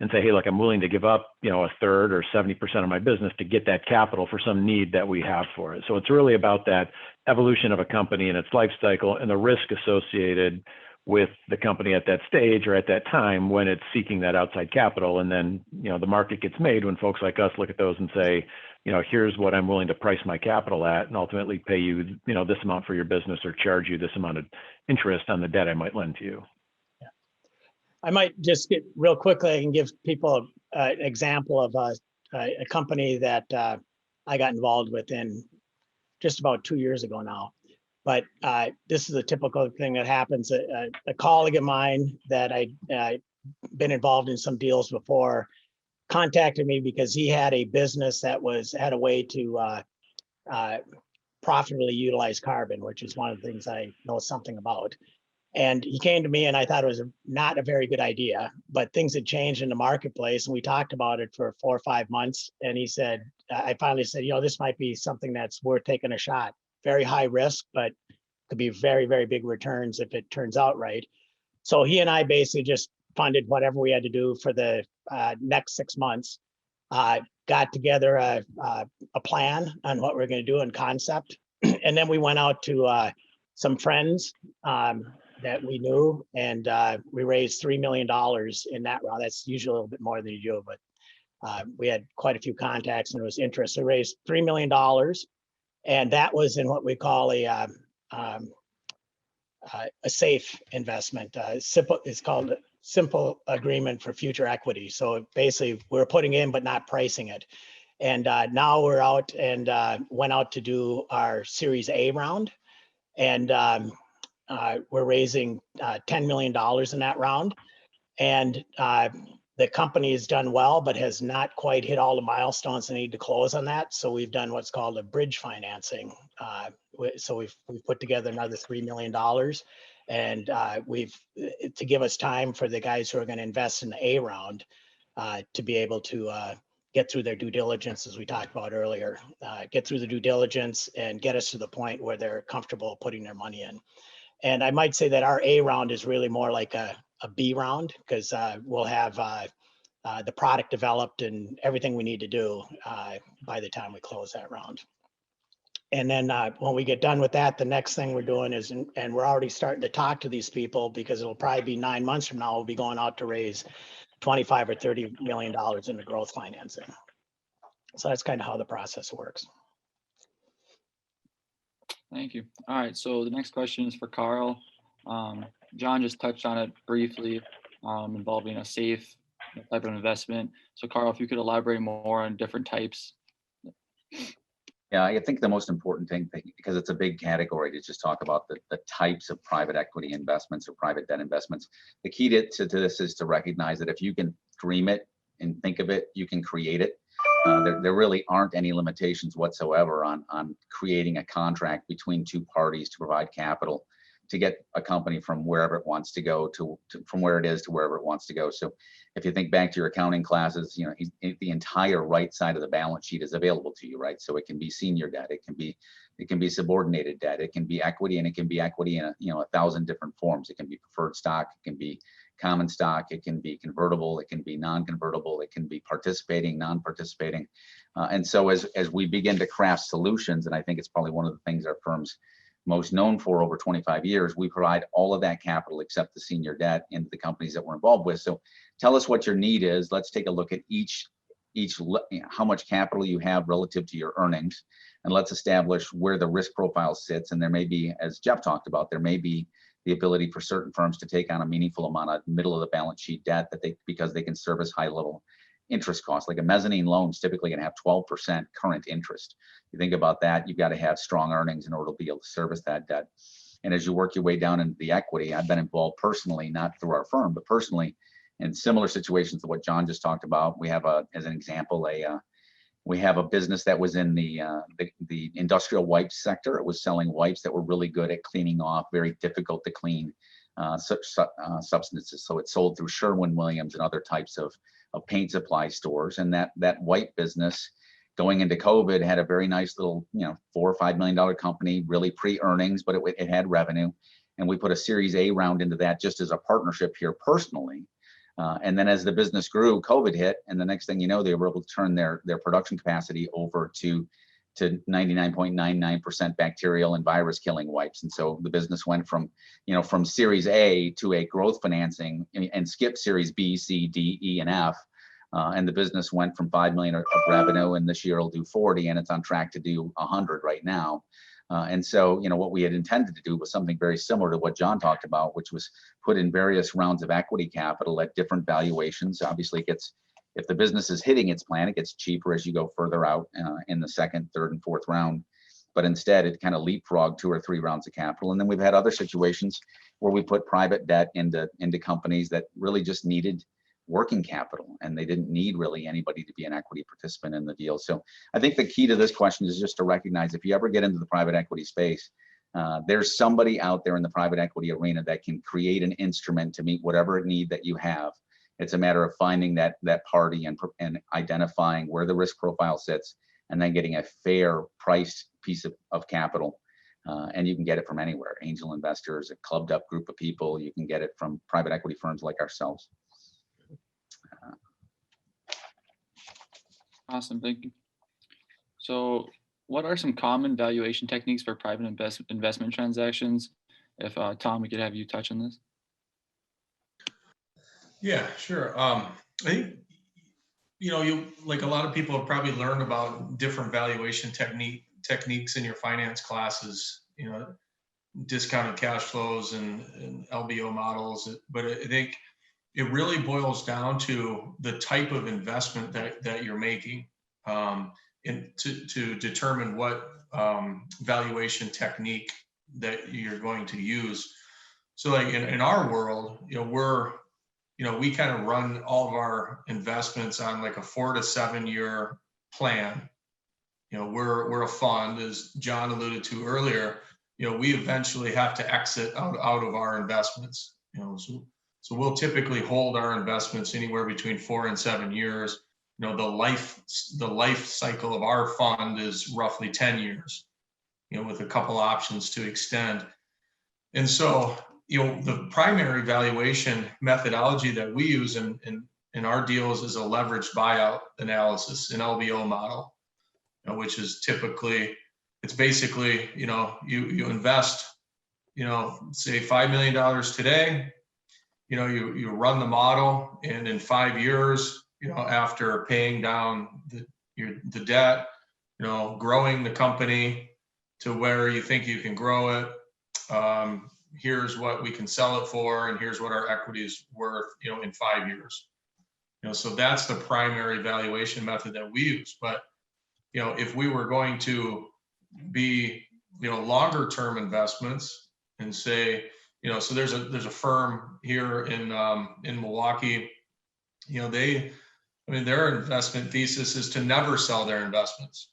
S8: and say, hey, look, I'm willing to give up, a third or 70% of my business to get that capital for some need that we have for it. So it's really about that evolution of a company and its life cycle and the risk associated with the company at that stage or at that time when it's seeking that outside capital. And then, the market gets made when folks like us look at those and say, here's what I'm willing to price my capital at and ultimately pay you, this amount for your business or charge you this amount of interest on the debt I might lend to you.
S4: I might just get real quickly, I can give people an example of a company that I got involved with in just about 2 years ago now. But this is a typical thing that happens. A colleague of mine that I'd been involved in some deals before contacted me because he had a business that had a way to profitably utilize carbon, which is one of the things I know something about. And he came to me and I thought it was not a very good idea, but things had changed in the marketplace and we talked about it for 4 or 5 months. And he said, I finally said, this might be something that's worth taking a shot. Very high risk, but could be very, very big returns if it turns out right. So he and I basically just funded whatever we had to do for the next 6 months, got together a plan on what we're going to do in concept. And then we went out to some friends that we knew, and we raised $3 million in that round. That's usually a little bit more than you do, but we had quite a few contacts and there was interest. So we raised $3 million, and that was in what we call a safe investment. It's called a simple agreement for future equity. So basically, we're putting in but not pricing it. And now we're out and went out to do our Series A round, and we're raising $10 million in that round. And the company has done well, but has not quite hit all the milestones they need to close on that. So we've done what's called a bridge financing. So we've put together another $3 million, and to give us time for the guys who are going to invest in the A round to be able to get through their due diligence, as we talked about earlier, get through the due diligence and get us to the point where they're comfortable putting their money in. And I might say that our A round is really more like a B round, because we'll have the product developed and everything we need to do by the time we close that round. And then when we get done with that, the next thing we're doing is, and we're already starting to talk to these people because it'll probably be 9 months from now, we'll be going out to raise 25 or $30 million in the growth financing. So that's kind of how the process works.
S6: Thank you. All right, so the next question is for Karl. John just touched on it briefly, involving a safe type of investment. So Karl, if you could elaborate more on different types.
S3: Yeah, I think the most important thing, because it's a big category to just talk about the types of private equity investments or private debt investments. The key to this is to recognize that if you can dream it and think of it, you can create it. There really aren't any limitations whatsoever on creating a contract between two parties to provide capital to get a company from wherever it wants to go from where it is to wherever it wants to go. So if you think back to your accounting classes, you know, the entire right side of the balance sheet is available to you, right? So it can be senior debt, it can be subordinated debt, it can be equity, and it can be equity in 1,000 different forms. It can be preferred stock, it can be common stock, it can be convertible, it can be non-convertible, it can be participating, non-participating. And so as we begin to craft solutions, and I think it's probably one of the things our firm's most known for over 25 years, we provide all of that capital except the senior debt into the companies that we're involved with. So tell us what your need is. Let's take a look at each how much capital you have relative to your earnings, and let's establish where the risk profile sits. And there may be, as Jeff talked about, there may be the ability for certain firms to take on a meaningful amount of middle of the balance sheet debt because they can service high level interest costs. Like a mezzanine loan is typically going to have 12% current interest. You think about that, you've got to have strong earnings in order to be able to service that debt. And as you work your way down into the equity, I've been involved personally, not through our firm, but personally in similar situations to what John just talked about. We have as an example, we have a business that was in the industrial wipes sector. It was selling wipes that were really good at cleaning off very difficult to clean substances. So it sold through Sherwin-Williams and other types of paint supply stores. And that wipe business going into COVID had a very nice little, $4 or $5 million company, really pre-earnings, but it had revenue. And we put a Series A round into that just as a partnership here personally. And then as the business grew, COVID hit, and the next thing you know, they were able to turn their production capacity over to 99.99% bacterial and virus killing wipes. And so the business went from Series A to a growth financing and skipped Series B, C, D, E, and F. And the business went from 5 million of revenue, and this year it'll do 40, and it's on track to do 100 right now. And so, what we had intended to do was something very similar to what John talked about, which was put in various rounds of equity capital at different valuations. Obviously, if the business is hitting its plan, it gets cheaper as you go further out in the second, third, and fourth round. But instead, it kind of leapfrogged 2 or 3 rounds of capital. And then we've had other situations where we put private debt into companies that really just needed working capital, and they didn't need really anybody to be an equity participant in the deal. So I think the key to this question is just to recognize, if you ever get into the private equity space, there's somebody out there in the private equity arena that can create an instrument to meet whatever need that you have. It's a matter of finding that party and identifying where the risk profile sits, and then getting a fair priced piece of capital. And you can get it from anywhere: angel investors, a clubbed up group of people. You can get it from private equity firms like ourselves.
S6: Awesome, thank you. So what are some common valuation techniques for private investment transactions? If Tom, we could have you touch on this.
S2: Yeah, sure. I think, you like a lot of people have probably learned about different valuation techniques in your finance classes, discounted cash flows and LBO models. But I think it really boils down to the type of investment that you're making, and to determine what valuation technique that you're going to use. So like in our world, we kind of run all of our investments on like a 4 to 7 year plan. We're a fund, as John alluded to earlier. We eventually have to exit out of our investments. So we'll typically hold our investments anywhere between 4 and 7 years. The life cycle of our fund is roughly 10 years, with a couple options to extend. And so, the primary valuation methodology that we use in our deals is a leveraged buyout analysis, an LBO model, which is typically it's basically, you invest, say $5 million today, you run the model, and in 5 years, after paying down the debt, growing the company to where you think you can grow it, here's what we can sell it for, and here's what our equity is worth, in 5 years. So that's the primary valuation method that we use. But, if we were going to be, longer term investments, and say, so there's a firm here in Milwaukee, their investment thesis is to never sell their investments.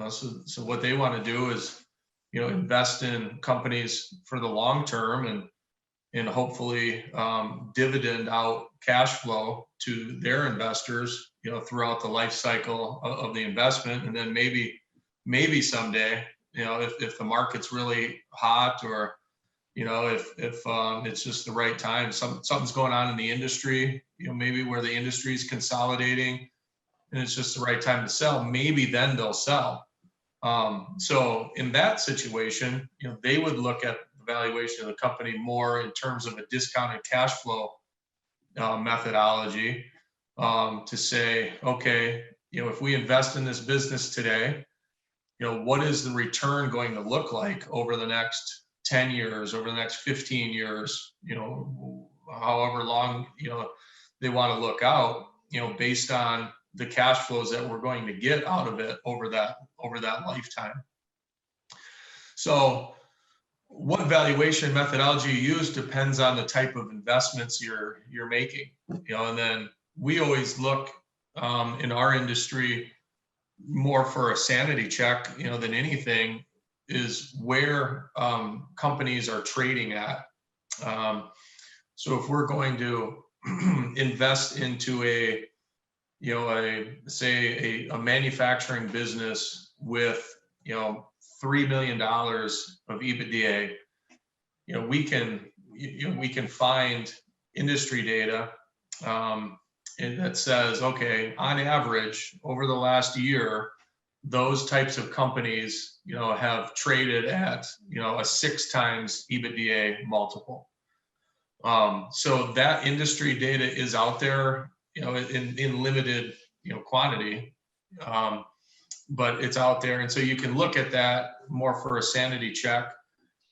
S2: So what they want to do is, invest in companies for the long term, and hopefully dividend out cash flow to their investors, throughout the life cycle of the investment. And then maybe someday, if the market's really hot, or if it's just the right time, something's going on in the industry, maybe where the industry is consolidating, and it's just the right time to sell, maybe then they'll sell. So in that situation, they would look at the valuation of the company more in terms of a discounted cash flow methodology, to say, okay, if we invest in this business today, what is the return going to look like over the next 10 years, over the next 15 years, however long, they want to look out, based on the cash flows that we're going to get out of it over that lifetime. So what valuation methodology you use depends on the type of investments you're making, and then we always look in our industry more for a sanity check, than anything, is where companies are trading at. So if we're going to invest into a manufacturing business with, $3 million of EBITDA, we can find industry data, and that says, okay, on average over the last year, those types of companies, have traded at, a 6 times EBITDA multiple. So that industry data is out there, in limited, quantity, but it's out there. And so you can look at that more for a sanity check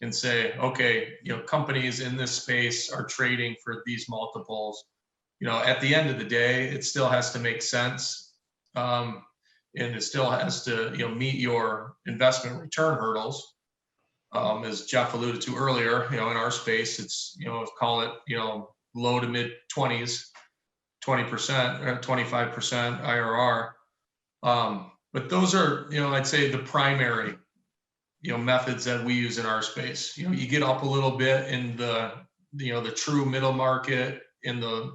S2: and say, okay, companies in this space are trading for these multiples. At the end of the day, it still has to make sense. And it still has to, meet your investment return hurdles. As Jeff alluded to earlier, in our space, it's, call it, low to mid 20s, 20%, 25% IRR. But those are, I'd say the primary, methods that we use in our space. You get up a little bit in the true middle market, in the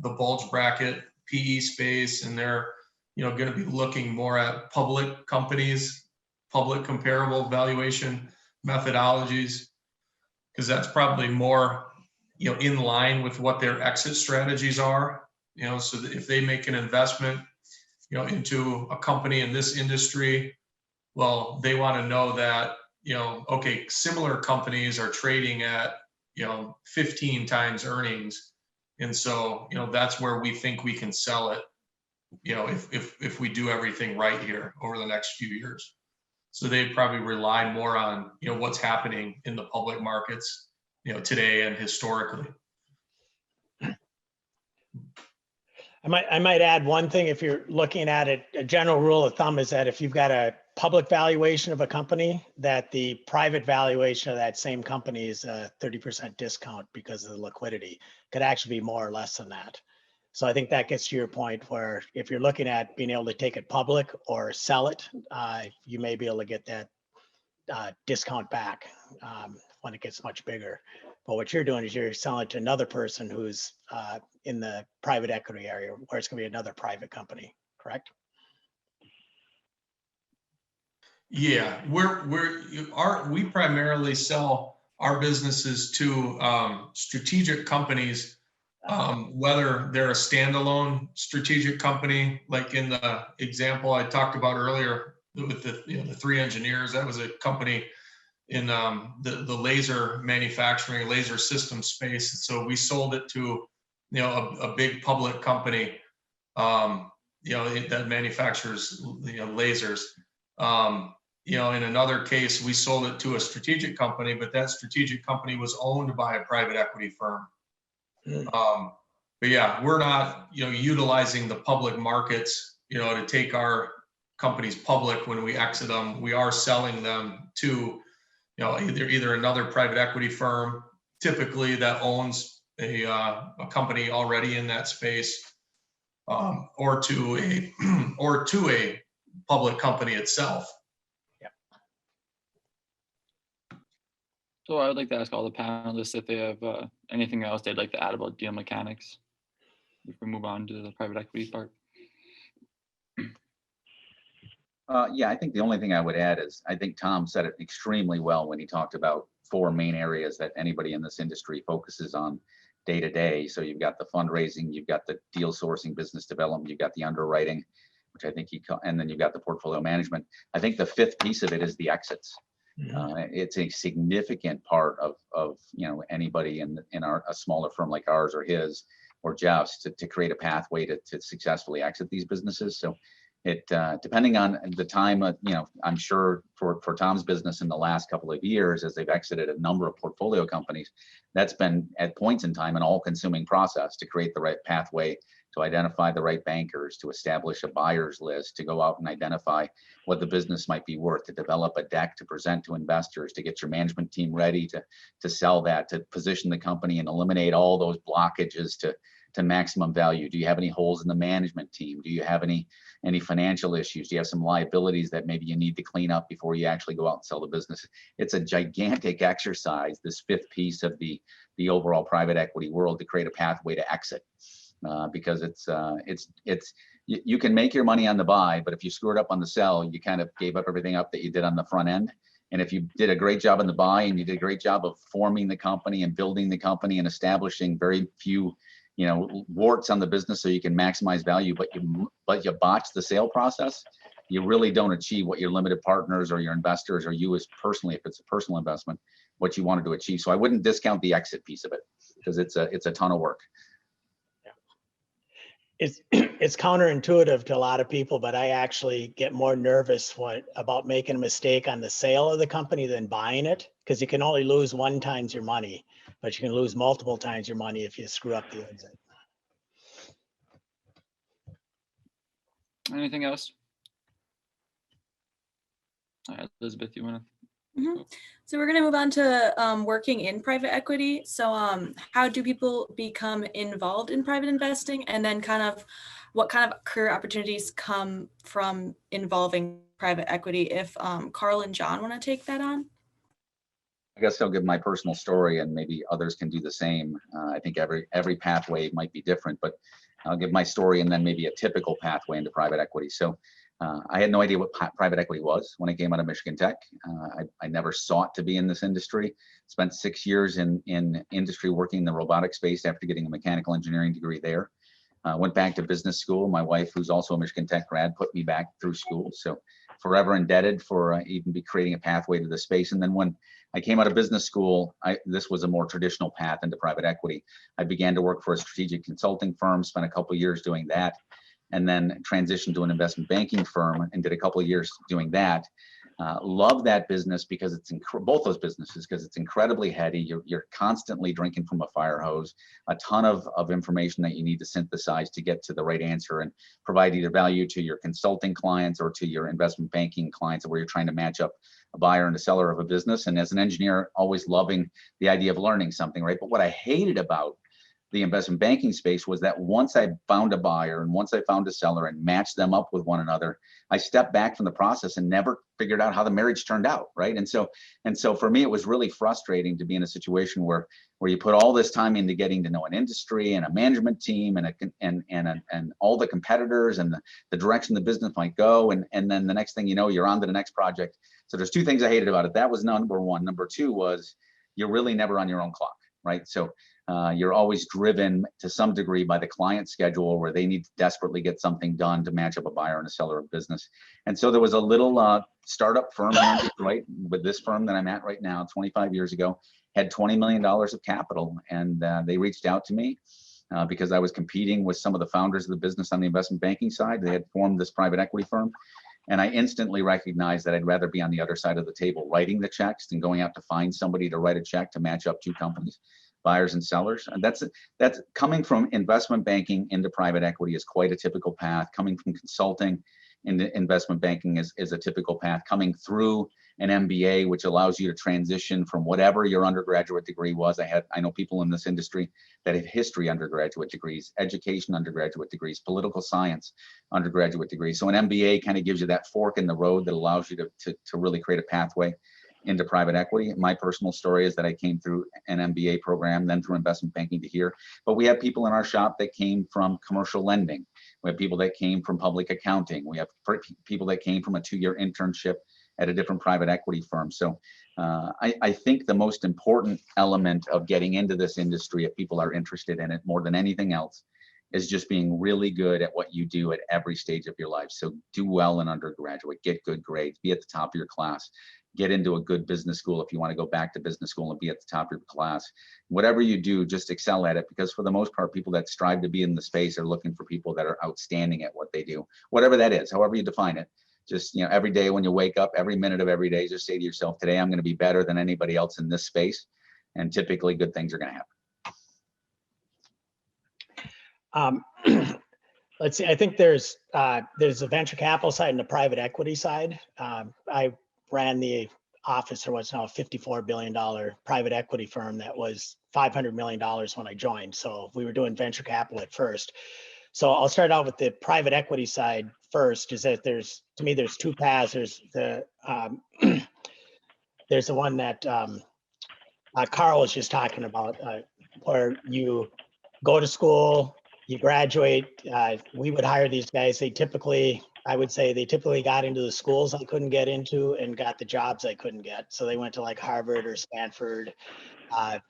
S2: bulge bracket PE space, and they're, going to be looking more at public companies, public comparable valuation methodologies, because that's probably more, in line with what their exit strategies are. So that if they make an investment, into a company in this industry, well, they want to know that, okay, similar companies are trading at, 15 times earnings. And so, that's where we think we can sell it, if we do everything right here over the next few years. So they'd probably rely more on, what's happening in the public markets, today and historically.
S4: I might add one thing. If you're looking at it, a general rule of thumb is that if you've got a public valuation of a company, that the private valuation of that same company is a 30% discount because of the liquidity. Could actually be more or less than that. So I think that gets to your point where if you're looking at being able to take it public or sell it, you may be able to get that discount back when it gets much bigger. But what you're doing is you're selling it to another person who's in the private equity area, where it's going to be another private company, correct?
S2: Yeah, we primarily sell our businesses to strategic companies, whether they're a standalone strategic company, like in the example I talked about earlier, with the three engineers. That was a company in the laser manufacturing, laser system space. So we sold it to a big public company, that manufactures lasers. In another case, we sold it to a strategic company, but that strategic company was owned by a private equity firm. But yeah, we're not, utilizing the public markets, to take our companies public when we exit them. We are selling them to, either another private equity firm, typically that owns a company already in that space, or to a public company itself.
S6: So I would like to ask all the panelists if they have anything else they'd like to add about deal mechanics if we move on to the private equity part.
S3: Yeah, I think the only thing I would add is I think Tom said it extremely well when he talked about 4 main areas that anybody in this industry focuses on day to day. So you've got the fundraising, you've got the deal sourcing, business development, you've got the underwriting, which I think and then you've got the portfolio management. I think the 5th piece of it is the exits. It's a significant part of anybody in a smaller firm like ours or his or Jeff's to create a pathway to successfully exit these businesses. So it depending on the time, I'm sure for Tom's business in the last couple of years, as they've exited a number of portfolio companies, that's been at points in time an all-consuming process to create the right pathway, to identify the right bankers, to establish a buyer's list, to go out and identify what the business might be worth, to develop a deck to present to investors, to get your management team ready to sell that, to position the company and eliminate all those blockages to maximum value. Do you have any holes in the management team? Do you have any financial issues? Do you have some liabilities that maybe you need to clean up before you actually go out and sell the business? It's a gigantic exercise, this 5th piece of the overall private equity world, to create a pathway to exit. Because you can make your money on the buy, but if you screwed up on the sell, you kind of gave up everything up that you did on the front end. And if you did a great job on the buy and you did a great job of forming the company and building the company and establishing very few warts on the business so you can maximize value, but you botch the sale process, you really don't achieve what your limited partners or your investors or you as personally, if it's a personal investment, what you wanted to achieve. So I wouldn't discount the exit piece of it because it's a ton of work.
S4: It's counterintuitive to a lot of people, but I actually get more nervous about making a mistake on the sale of the company than buying it, because you can only lose 1 time your money, but you can lose multiple times your money if you screw up the exit.
S6: Anything else? All right, Elizabeth, you want to?
S7: So we're going to move on to working in private equity. So how do people become involved in private investing, and then what kind of career opportunities come from involving private equity? If Karl and John want to take that on.
S3: I guess I'll give my personal story and maybe others can do the same. I think every pathway might be different, but I'll give my story and then maybe a typical pathway into private equity. So I had no idea what private equity was when I came out of Michigan Tech. I never sought to be in this industry. Spent 6 years in industry working in the robotic space after getting a mechanical engineering degree there. Went back to business school. My wife, who's also a Michigan Tech grad, put me back through school. So forever indebted for even creating a pathway to the space. And then when I came out of business school, this was a more traditional path into private equity. I began to work for a strategic consulting firm, spent a couple of years doing that, and then transitioned to an investment banking firm and did a couple of years doing that. Love that business because it's both those businesses because it's incredibly heady. You're constantly drinking from a fire hose, a ton of information that you need to synthesize to get to the right answer and provide either value to your consulting clients or to your investment banking clients where you're trying to match up a buyer and a seller of a business. And as an engineer, always loving the idea of learning something, right? But what I hated about the investment banking space was that once I found a buyer and once I found a seller and matched them up with one another, I stepped back from the process and never figured out how the marriage turned out, right? And so for me, it was really frustrating to be in a situation where you put all this time into getting to know an industry and a management team and all the competitors and the direction the business might go, and then the next thing you know, you're on to the next project. So there's 2 things I hated about it. That was number 1. Number 2 was you're really never on your own clock, right? So You're always driven to some degree by the client schedule where they need to desperately get something done to match up a buyer and a seller of business. And so there was a little startup firm here in Detroit with this firm that I'm at right now, 25 years ago, had $20 million of capital. And they reached out to me because I was competing with some of the founders of the business on the investment banking side. They had formed this private equity firm. And I instantly recognized that I'd rather be on the other side of the table writing the checks than going out to find somebody to write a check to match up two companies, buyers and sellers. And that's coming from investment banking into private equity is quite a typical path. Coming from consulting into investment banking is a typical path. Coming through an MBA, which allows you to transition from whatever your undergraduate degree was. I know people in this industry that have history undergraduate degrees, education undergraduate degrees, political science undergraduate degrees. So an MBA kind of gives you that fork in the road that allows you to really create a pathway into private equity. My personal story is that I came through an MBA program, then through investment banking to here. But we have people in our shop that came from commercial lending. We have people that came from public accounting. We have people that came from a 2-year internship at a different private equity firm. So I think the most important element of getting into this industry, if people are interested in it more than anything else, is just being really good at what you do at every stage of your life. So do well in undergraduate, get good grades, be at the top of your class, get into a good business school if you want to go back to business school and be at the top of your class. Whatever you do, just excel at it, because for the most part, people that strive to be in the space are looking for people that are outstanding at what they do, whatever that is, however you define it. Just, every day when you wake up, every minute of every day, just say to yourself, today I'm going to be better than anybody else in this space. And typically good things are going to happen.
S4: Let's see, I think there's a venture capital side and a private equity side. I ran the office for what's now a $54 billion private equity firm that was $500 million when I joined. So we were doing venture capital at first. So I'll start out with the private equity side first. Is that there's two paths. There's the there's the one that Karl was just talking about, where you go to school, you graduate. We would hire these guys. I would say they typically got into the schools I couldn't get into and got the jobs I couldn't get. So they went to like Harvard or Stanford.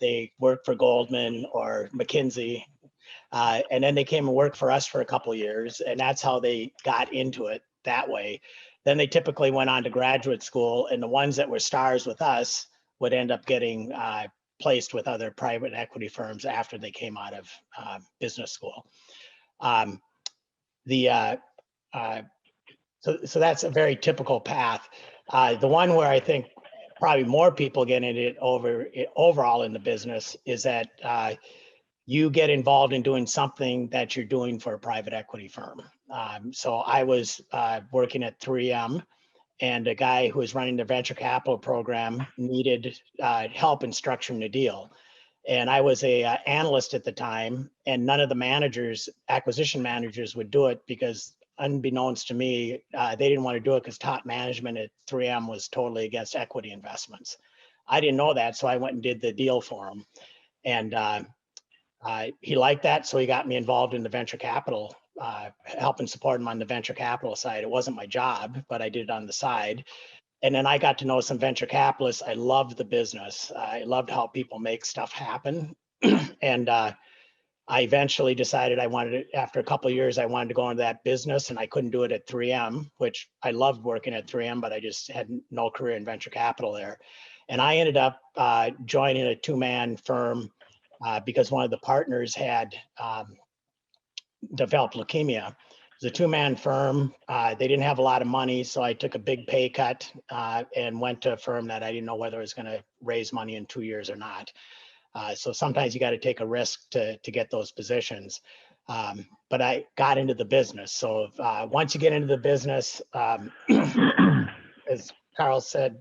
S4: They worked for Goldman or McKinsey. And then they came and worked for us for a couple of years, and that's how they got into it that way. Then they typically went on to graduate school, and the ones that were stars with us would end up getting placed with other private equity firms after they came out of business school. So that's a very typical path. The one where I think probably more people get into it overall in the business is that you get involved in doing something that you're doing for a private equity firm. So I was working at 3M, and a guy who was running the venture capital program needed help in structuring the deal. And I was a analyst at the time, and none of the acquisition managers would do it because, unbeknownst to me, they didn't want to do it because top management at 3M was totally against equity investments. I didn't know that, so I went and did the deal for him. And he liked that, so he got me involved in the venture capital, helping support him on the venture capital side. It wasn't my job, but I did it on the side. And then I got to know some venture capitalists. I loved the business. I loved how people make stuff happen. And I eventually decided after a couple of years, I wanted to go into that business, and I couldn't do it at 3M, which I loved working at 3M, but I just had no career in venture capital there. And I ended up joining a 2-man firm because one of the partners had developed leukemia. It was a 2-man firm. They didn't have a lot of money, so I took a big pay cut and went to a firm that I didn't know whether it was going to raise money in 2 years or not. So sometimes you got to take a risk to get those positions. But I got into the business. So once you get into the business, as Karl said,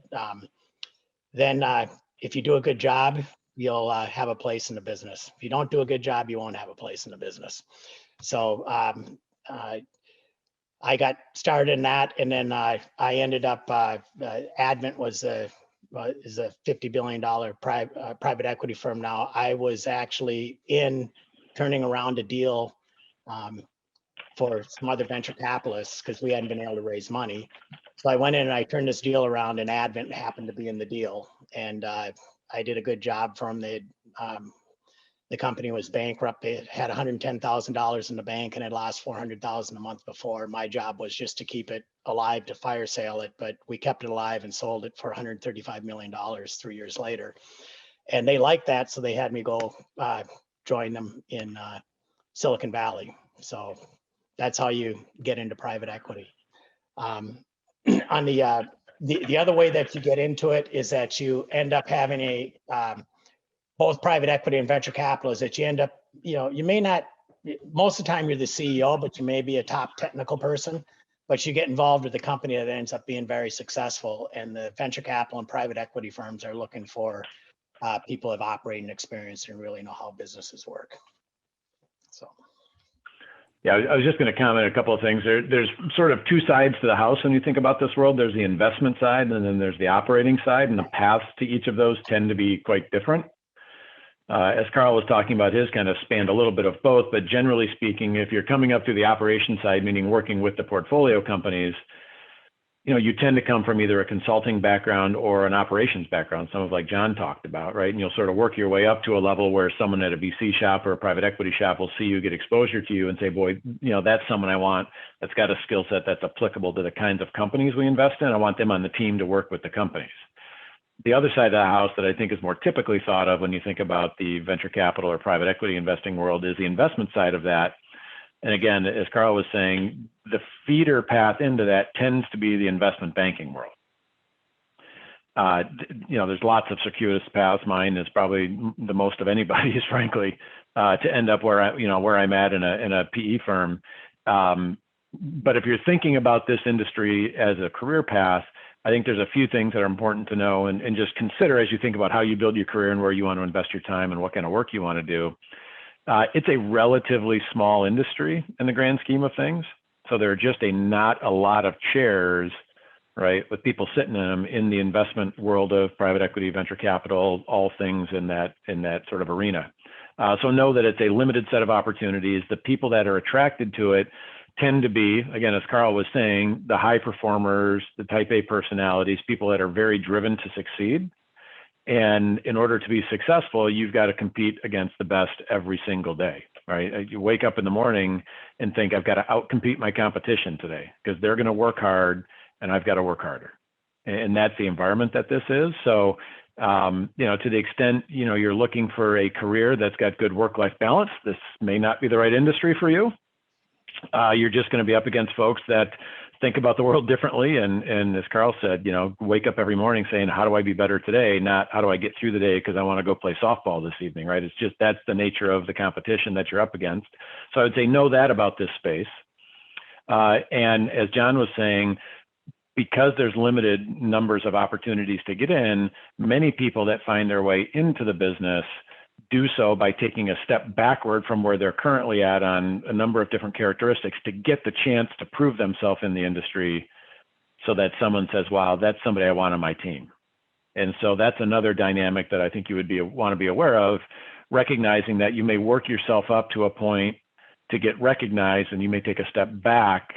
S4: then if you do a good job, you'll have a place in the business. If you don't do a good job, you won't have a place in the business. So I got started in that, and then I ended up, Advent is a $50 billion private equity firm now. I was actually turning around a deal for some other venture capitalists because we hadn't been able to raise money. So I went in and I turned this deal around, and Advent happened to be in the deal. And I did a good job for them. The company was bankrupt. It had $110,000 in the bank and had lost $400,000 a month before. My job was just to keep it alive, to fire sale it, but we kept it alive and sold it for $135 million 3 years later. And they liked that, so they had me go join them in Silicon Valley. So that's how you get into private equity. On the other way that you get into it is that you end up having a both private equity and venture capital, is that you end up, you may not, most of the time you're the CEO, but you may be a top technical person, but you get involved with a company that ends up being very successful. And the venture capital and private equity firms are looking for people who have operating experience and really know how businesses work. So.
S8: Yeah, I was just going to comment a couple of things. There's sort of two sides to the house when you think about this world. There's the investment side, and then there's the operating side, and the paths to each of those tend to be quite different. As Karl was talking about, his kind of spanned a little bit of both, but generally speaking, if you're coming up through the operation side, meaning working with the portfolio companies, you tend to come from either a consulting background or an operations background, some of like John talked about, right? And you'll sort of work your way up to a level where someone at a VC shop or a private equity shop will see you, get exposure to you and say, boy, that's someone I want that's got a skill set that's applicable to the kinds of companies we invest in. I want them on the team to work with the companies. The other side of the house that I think is more typically thought of when you think about the venture capital or private equity investing world is the investment side of that. And again, as Karl was saying, the feeder path into that tends to be the investment banking world. There's lots of circuitous paths. Mine is probably the most of anybody's, frankly, to end up where I'm at in a PE firm. But if you're thinking about this industry as a career path, I think there's a few things that are important to know and just consider as you think about how you build your career and where you want to invest your time and what kind of work you want to do. It's a relatively small industry in the grand scheme of things. So there are just not a lot of chairs, right, with people sitting in them in the investment world of private equity, venture capital, all things in that sort of arena. So know that it's a limited set of opportunities. The people that are attracted to it tend to be, again, as Karl was saying, the high performers, the type A personalities, people that are very driven to succeed. And in order to be successful, you've got to compete against the best every single day, right? You wake up in the morning and think, I've got to outcompete my competition today because they're going to work hard and I've got to work harder. And that's the environment that this is. So, to the extent, you're looking for a career that's got good work-life balance, this may not be the right industry for you. You're just going to be up against folks that think about the world differently. And as Karl said, wake up every morning saying, how do I be better today? Not how do I get through the day because I want to go play softball this evening, right? It's just, that's the nature of the competition that you're up against. So I would say know that about this space. And as John was saying, because there's limited numbers of opportunities to get in, many people that find their way into the business do so by taking a step backward from where they're currently at on a number of different characteristics to get the chance to prove themselves in the industry so that someone says, wow, that's somebody I want on my team. And so that's another dynamic that I think you would want to be aware of, recognizing that you may work yourself up to a point to get recognized and you may take a step back.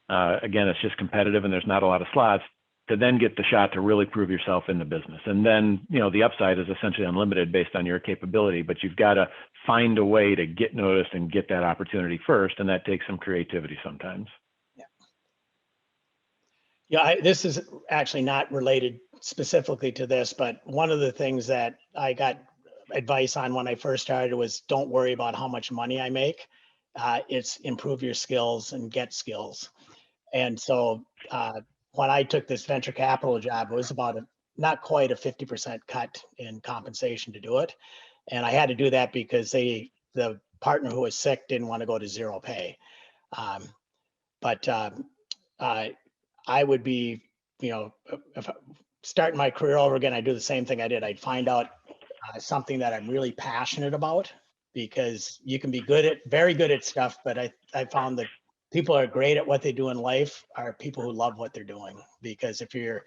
S8: Again, it's just competitive and there's not a lot of slots to then get the shot to really prove yourself in the business. And then, the upside is essentially unlimited based on your capability, but you've got to find a way to get noticed and get that opportunity first. And that takes some creativity sometimes.
S4: Yeah, this is actually not related specifically to this, but one of the things that I got advice on when I first started was don't worry about how much money I make. It's improve your skills and get skills. And so when I took this venture capital job, it was about not quite a 50% cut in compensation to do it. And I had to do that because the partner who was sick didn't want to go to zero pay. But I would be, if starting my career over again, I'd do the same thing I did. I'd find out something that I'm really passionate about, because you can be very good at stuff, but I found that people are great at what they do in life are people who love what they're doing. Because if you're,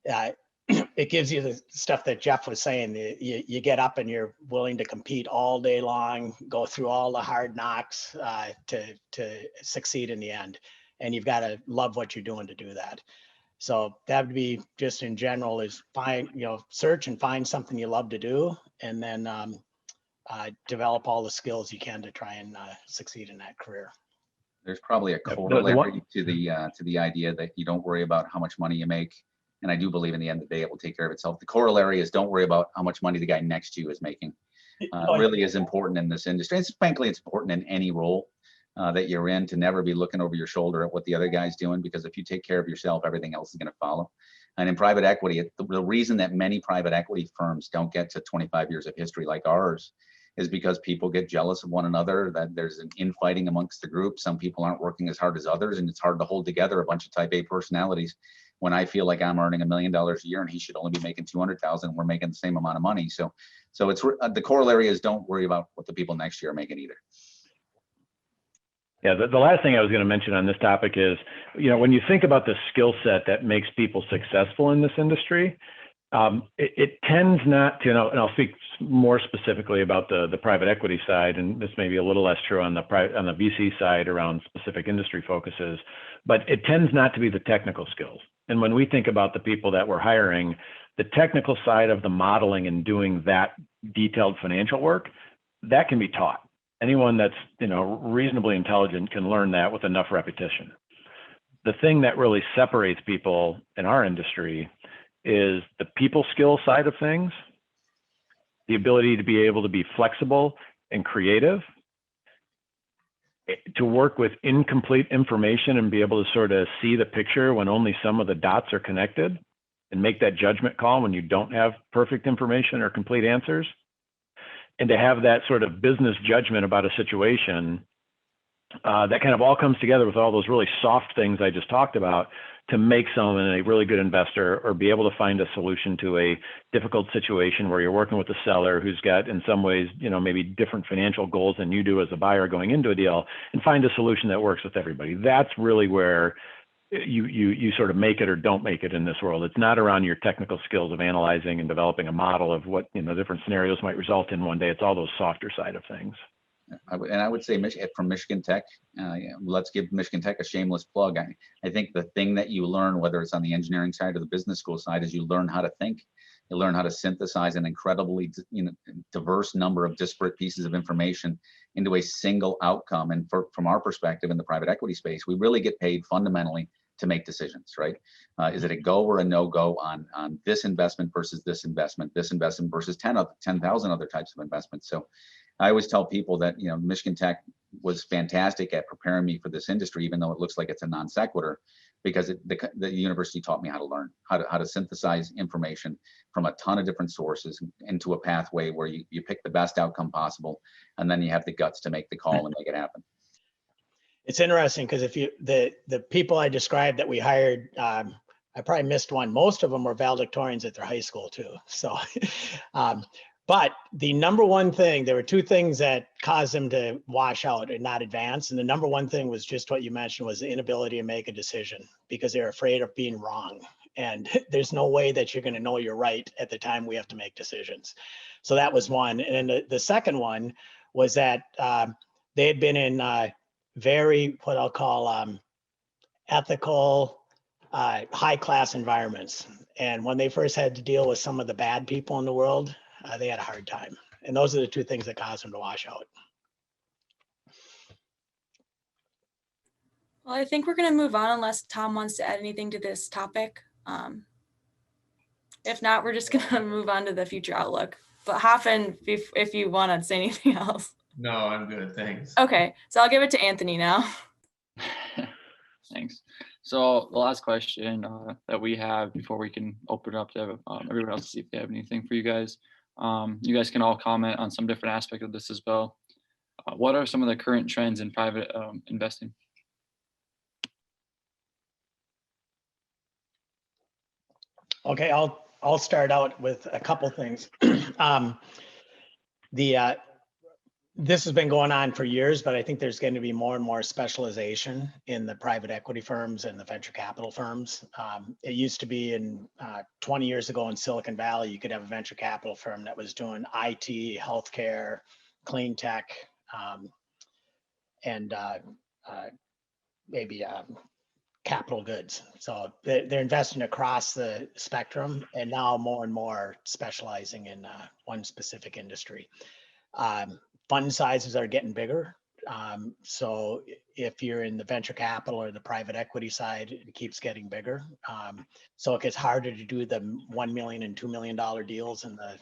S4: it gives you the stuff that Jeff was saying, you get up and you're willing to compete all day long, go through all the hard knocks to succeed in the end. And you've got to love what you're doing to do that. So that would be just in general is search and find something you love to do. And then develop all the skills you can to try and succeed in that career.
S3: There's probably a corollary to the idea that you don't worry about how much money you make. And I do believe in the end of the day, it will take care of itself. The corollary is don't worry about how much money the guy next to you is making. It really is important in this industry. Frankly, it's important in any role that you're in, to never be looking over your shoulder at what the other guy's doing, because if you take care of yourself, everything else is going to follow. And in private equity, the reason that many private equity firms don't get to 25 years of history like ours is because people get jealous of one another, that there's an infighting amongst the group. Some people aren't working as hard as others, and it's hard to hold together a bunch of type A personalities when I feel like I'm earning $1 million a year and he should only be making 200,000. We're making the same amount of money. So it's the corollary is don't worry about what the people next year are making either.
S8: Yeah, the last thing I was going to mention on this topic is, when you think about the skill set that makes people successful in this industry, it tends not to, and I'll speak more specifically about the private equity side, and this may be a little less true on the VC side around specific industry focuses, but it tends not to be the technical skills. And when we think about the people that we're hiring, the technical side of the modeling and doing that detailed financial work, that can be taught. Anyone that's reasonably intelligent can learn that with enough repetition. The thing that really separates people in our industry is the people skill side of things, the ability to be able to be flexible and creative, to work with incomplete information and be able to sort of see the picture when only some of the dots are connected, and make that judgment call when you don't have perfect information or complete answers. And to have that sort of business judgment about a situation that kind of all comes together with all those really soft things I just talked about to make someone a really good investor, or be able to find a solution to a difficult situation where you're working with a seller who's got, in some ways, maybe different financial goals than you do as a buyer going into a deal, and find a solution that works with everybody. That's really where you sort of make it or don't make it in this world. It's not around your technical skills of analyzing and developing a model of what different scenarios might result in one day. It's all those softer side of things.
S3: I would say from Michigan Tech, let's give Michigan Tech a shameless plug. I think the thing that you learn, whether it's on the engineering side or the business school side, is you learn how to think. You learn how to synthesize an incredibly diverse number of disparate pieces of information into a single outcome. And from our perspective in the private equity space, we really get paid fundamentally to make decisions, right? Is it a go or a no go on this investment versus this investment versus 10,000 other types of investments? So I always tell people that, Michigan Tech was fantastic at preparing me for this industry, even though it looks like it's a non sequitur, because the university taught me how to learn, how to synthesize information from a ton of different sources into a pathway where you pick the best outcome possible, and then you have the guts to make the call and make it happen.
S4: It's interesting because the people I described that we hired, I probably missed one. Most of them were valedictorians at their high school too. So, but the number one thing, there were two things that caused them to wash out and not advance. And the number one thing was just what you mentioned, was the inability to make a decision, because they're afraid of being wrong. And there's no way that you're going to know you're right at the time we have to make decisions. So that was one. And then the second one was that they had been in very, what I'll call ethical, high-class environments. And when they first had to deal with some of the bad people in the world, they had a hard time. And those are the two things that caused them to wash out.
S7: Well, I think we're going to move on unless Tom wants to add anything to this topic. If not, we're just going to move on to the future outlook. But Hoffen, if you want to say anything else.
S2: No, I'm good. Thanks.
S7: Okay, so I'll give it to Anthony now.
S6: Thanks. So the last question that we have before we can open it up to everyone else to see if they have anything for you guys. You guys can all comment on some different aspect of this as well. What are some of the current trends in private investing?
S4: Okay, I'll start out with a couple things. This has been going on for years, but I think there's going to be more and more specialization in the private equity firms and the venture capital firms. It used to be 20 years ago in Silicon Valley, you could have a venture capital firm that was doing IT, healthcare, clean tech, and maybe capital goods. So they're investing across the spectrum, and now more and more specializing in one specific industry. Fund sizes are getting bigger. So if you're in the venture capital or the private equity side, it keeps getting bigger. So it gets harder to do the $1 million and $2 million deals and the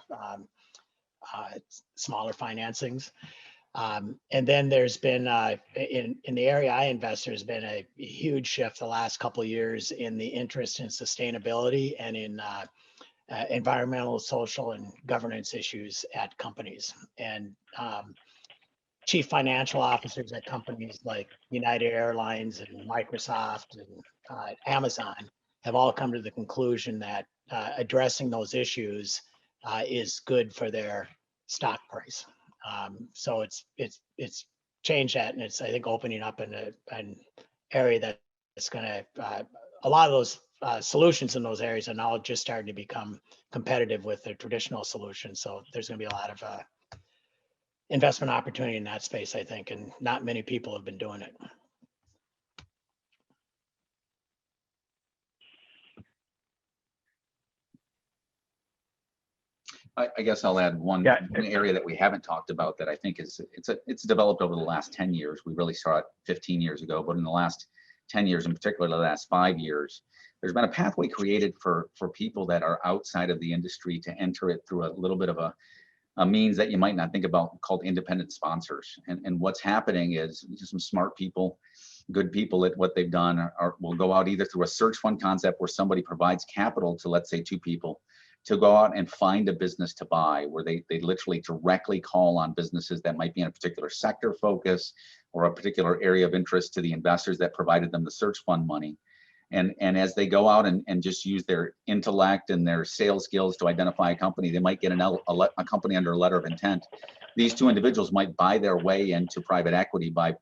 S4: smaller financings. And then there's been in the area I invest, there's been a huge shift the last couple of years in the interest in sustainability and in environmental, social, and governance issues at companies. And chief financial officers at companies like United Airlines and Microsoft and Amazon have all come to the conclusion that addressing those issues is good for their stock price. So it's changed that, and it's, I think, opening up an area that it's going to a lot of those solutions in those areas are now just starting to become competitive with the traditional solutions. So there's going to be a lot of investment opportunity in that space, I think, and not many people have been doing it.
S3: I guess I'll add one area that we haven't talked about that I think is it's developed over the last 10 years. We really saw it 15 years ago, but in the last 10 years, in particular, the last 5 years, there's been a pathway created for people that are outside of the industry to enter it through a little bit of a means that you might not think about, called independent sponsors. And what's happening is some smart people, good people at what they've done will go out either through a search fund concept where somebody provides capital to, let's say, 2 people to go out and find a business to buy, where they literally directly call on businesses that might be in a particular sector focus or a particular area of interest to the investors that provided them the search fund money. And as they go out and just use their intellect and their sales skills to identify a company, they might get a company under a letter of intent. These 2 individuals might buy their way into private equity by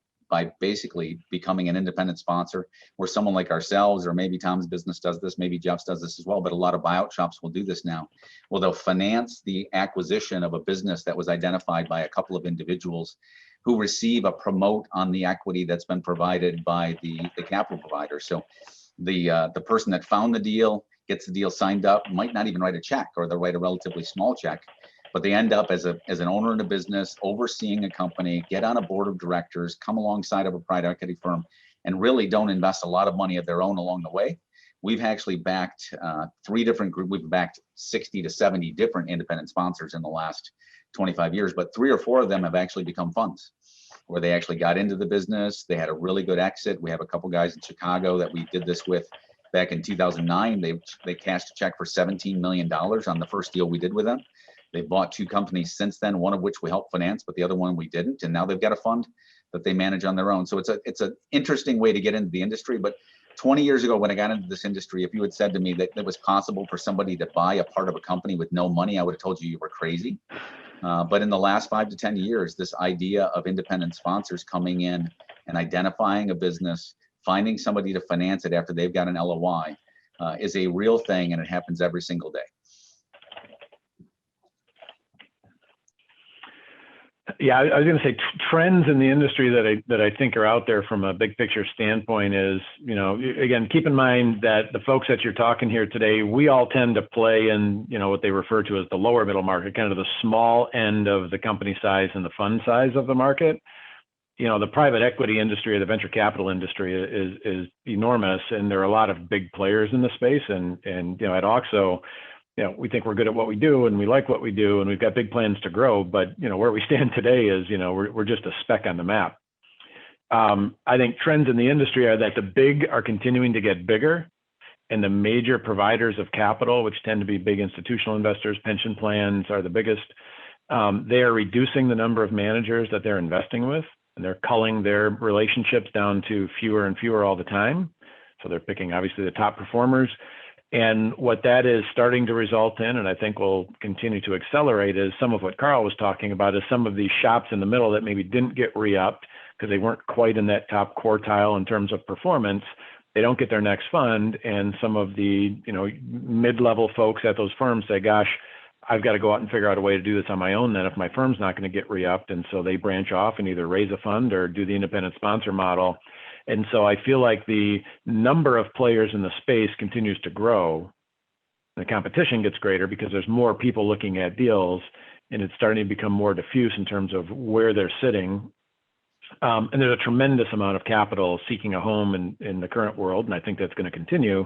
S3: basically becoming an independent sponsor, where someone like ourselves, or maybe Tom's business does this, maybe Jeff's does this as well, but a lot of buyout shops will do this now. Well, they'll finance the acquisition of a business that was identified by a couple of individuals who receive a promote on the equity that's been provided by the capital provider. So the person that found the deal gets the deal signed up, might not even write a check, or they'll write a relatively small check, but they end up as an owner in a business, overseeing a company, get on a board of directors, come alongside of a private equity firm, and really don't invest a lot of money of their own along the way. We've actually backed 3 different groups. We've backed 60 to 70 different independent sponsors in the last 25 years, but 3 or 4 of them have actually become funds, where they actually got into the business. They had a really good exit. We have a couple guys in Chicago that we did this with back in 2009. They cashed a check for $17 million on the first deal we did with them. They bought 2 companies since then, one of which we helped finance, but the other one we didn't. And now they've got a fund that they manage on their own. So it's an interesting way to get into the industry. But 20 years ago, when I got into this industry, if you had said to me that it was possible for somebody to buy a part of a company with no money, I would have told you were crazy. But in the last 5 to 10 years, this idea of independent sponsors coming in and identifying a business, finding somebody to finance it after they've got an LOI is a real thing, and it happens every single day.
S8: Yeah, I was going to say trends in the industry that I think are out there from a big picture standpoint is, again, keep in mind that the folks that you're talking here today, we all tend to play in, what they refer to as the lower middle market, kind of the small end of the company size and the fund size of the market. The private equity industry or the venture capital industry is enormous, and there are a lot of big players in the space. And at Auxo, we think we're good at what we do, and we like what we do, and we've got big plans to grow. But where we stand today is, we're just a speck on the map. I think trends in the industry are that the big are continuing to get bigger, and the major providers of capital, which tend to be big institutional investors, pension plans are the biggest. They are reducing the number of managers that they're investing with, and they're culling their relationships down to fewer and fewer all the time. So they're picking obviously the top performers. And what that is starting to result in, and I think will continue to accelerate, is some of what Karl was talking about, is some of these shops in the middle that maybe didn't get re-upped because they weren't quite in that top quartile in terms of performance. They don't get their next fund, and some of the mid-level folks at those firms say, gosh, I've got to go out and figure out a way to do this on my own then if my firm's not going to get re-upped. And so they branch off and either raise a fund or do the independent sponsor model. And so I feel like the number of players in the space continues to grow. The competition gets greater because there's more people looking at deals. and it's starting to become more diffuse in terms of where they're sitting. And there's a tremendous amount of capital seeking a home in the current world, and I think that's going to continue.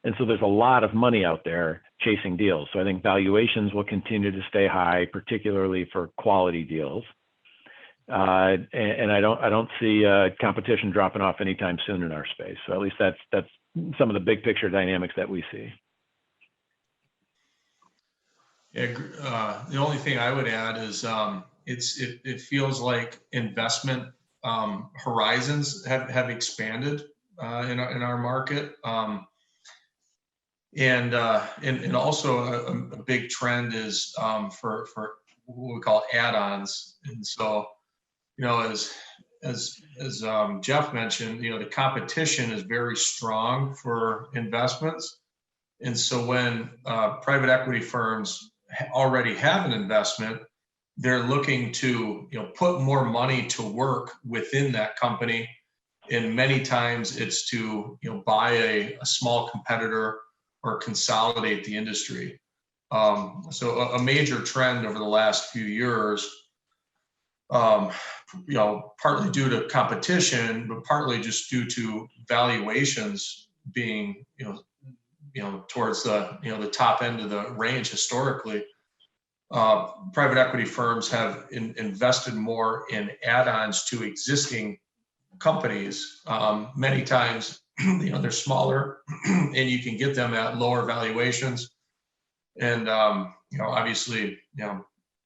S8: And so there's a lot of money out there chasing deals. So I think valuations will continue to stay high, particularly for quality deals. And I don't see competition dropping off anytime soon in our space. So at least that's some of the big picture dynamics that we see.
S2: Yeah, the only thing I would add is it feels like investment horizons have expanded in our market, and also a big trend is for what we call add-ons. And so, as Jeff mentioned, the competition is very strong for investments, and so when private equity firms already have an investment, they're looking to put more money to work within that company, and many times it's to buy a small competitor or consolidate the industry. So a major trend over the last few years, partly due to competition, but partly just due to valuations being towards the top end of the range historically. Private equity firms have invested more in add-ons to existing companies. Many times, they're smaller, and you can get them at lower valuations, and obviously,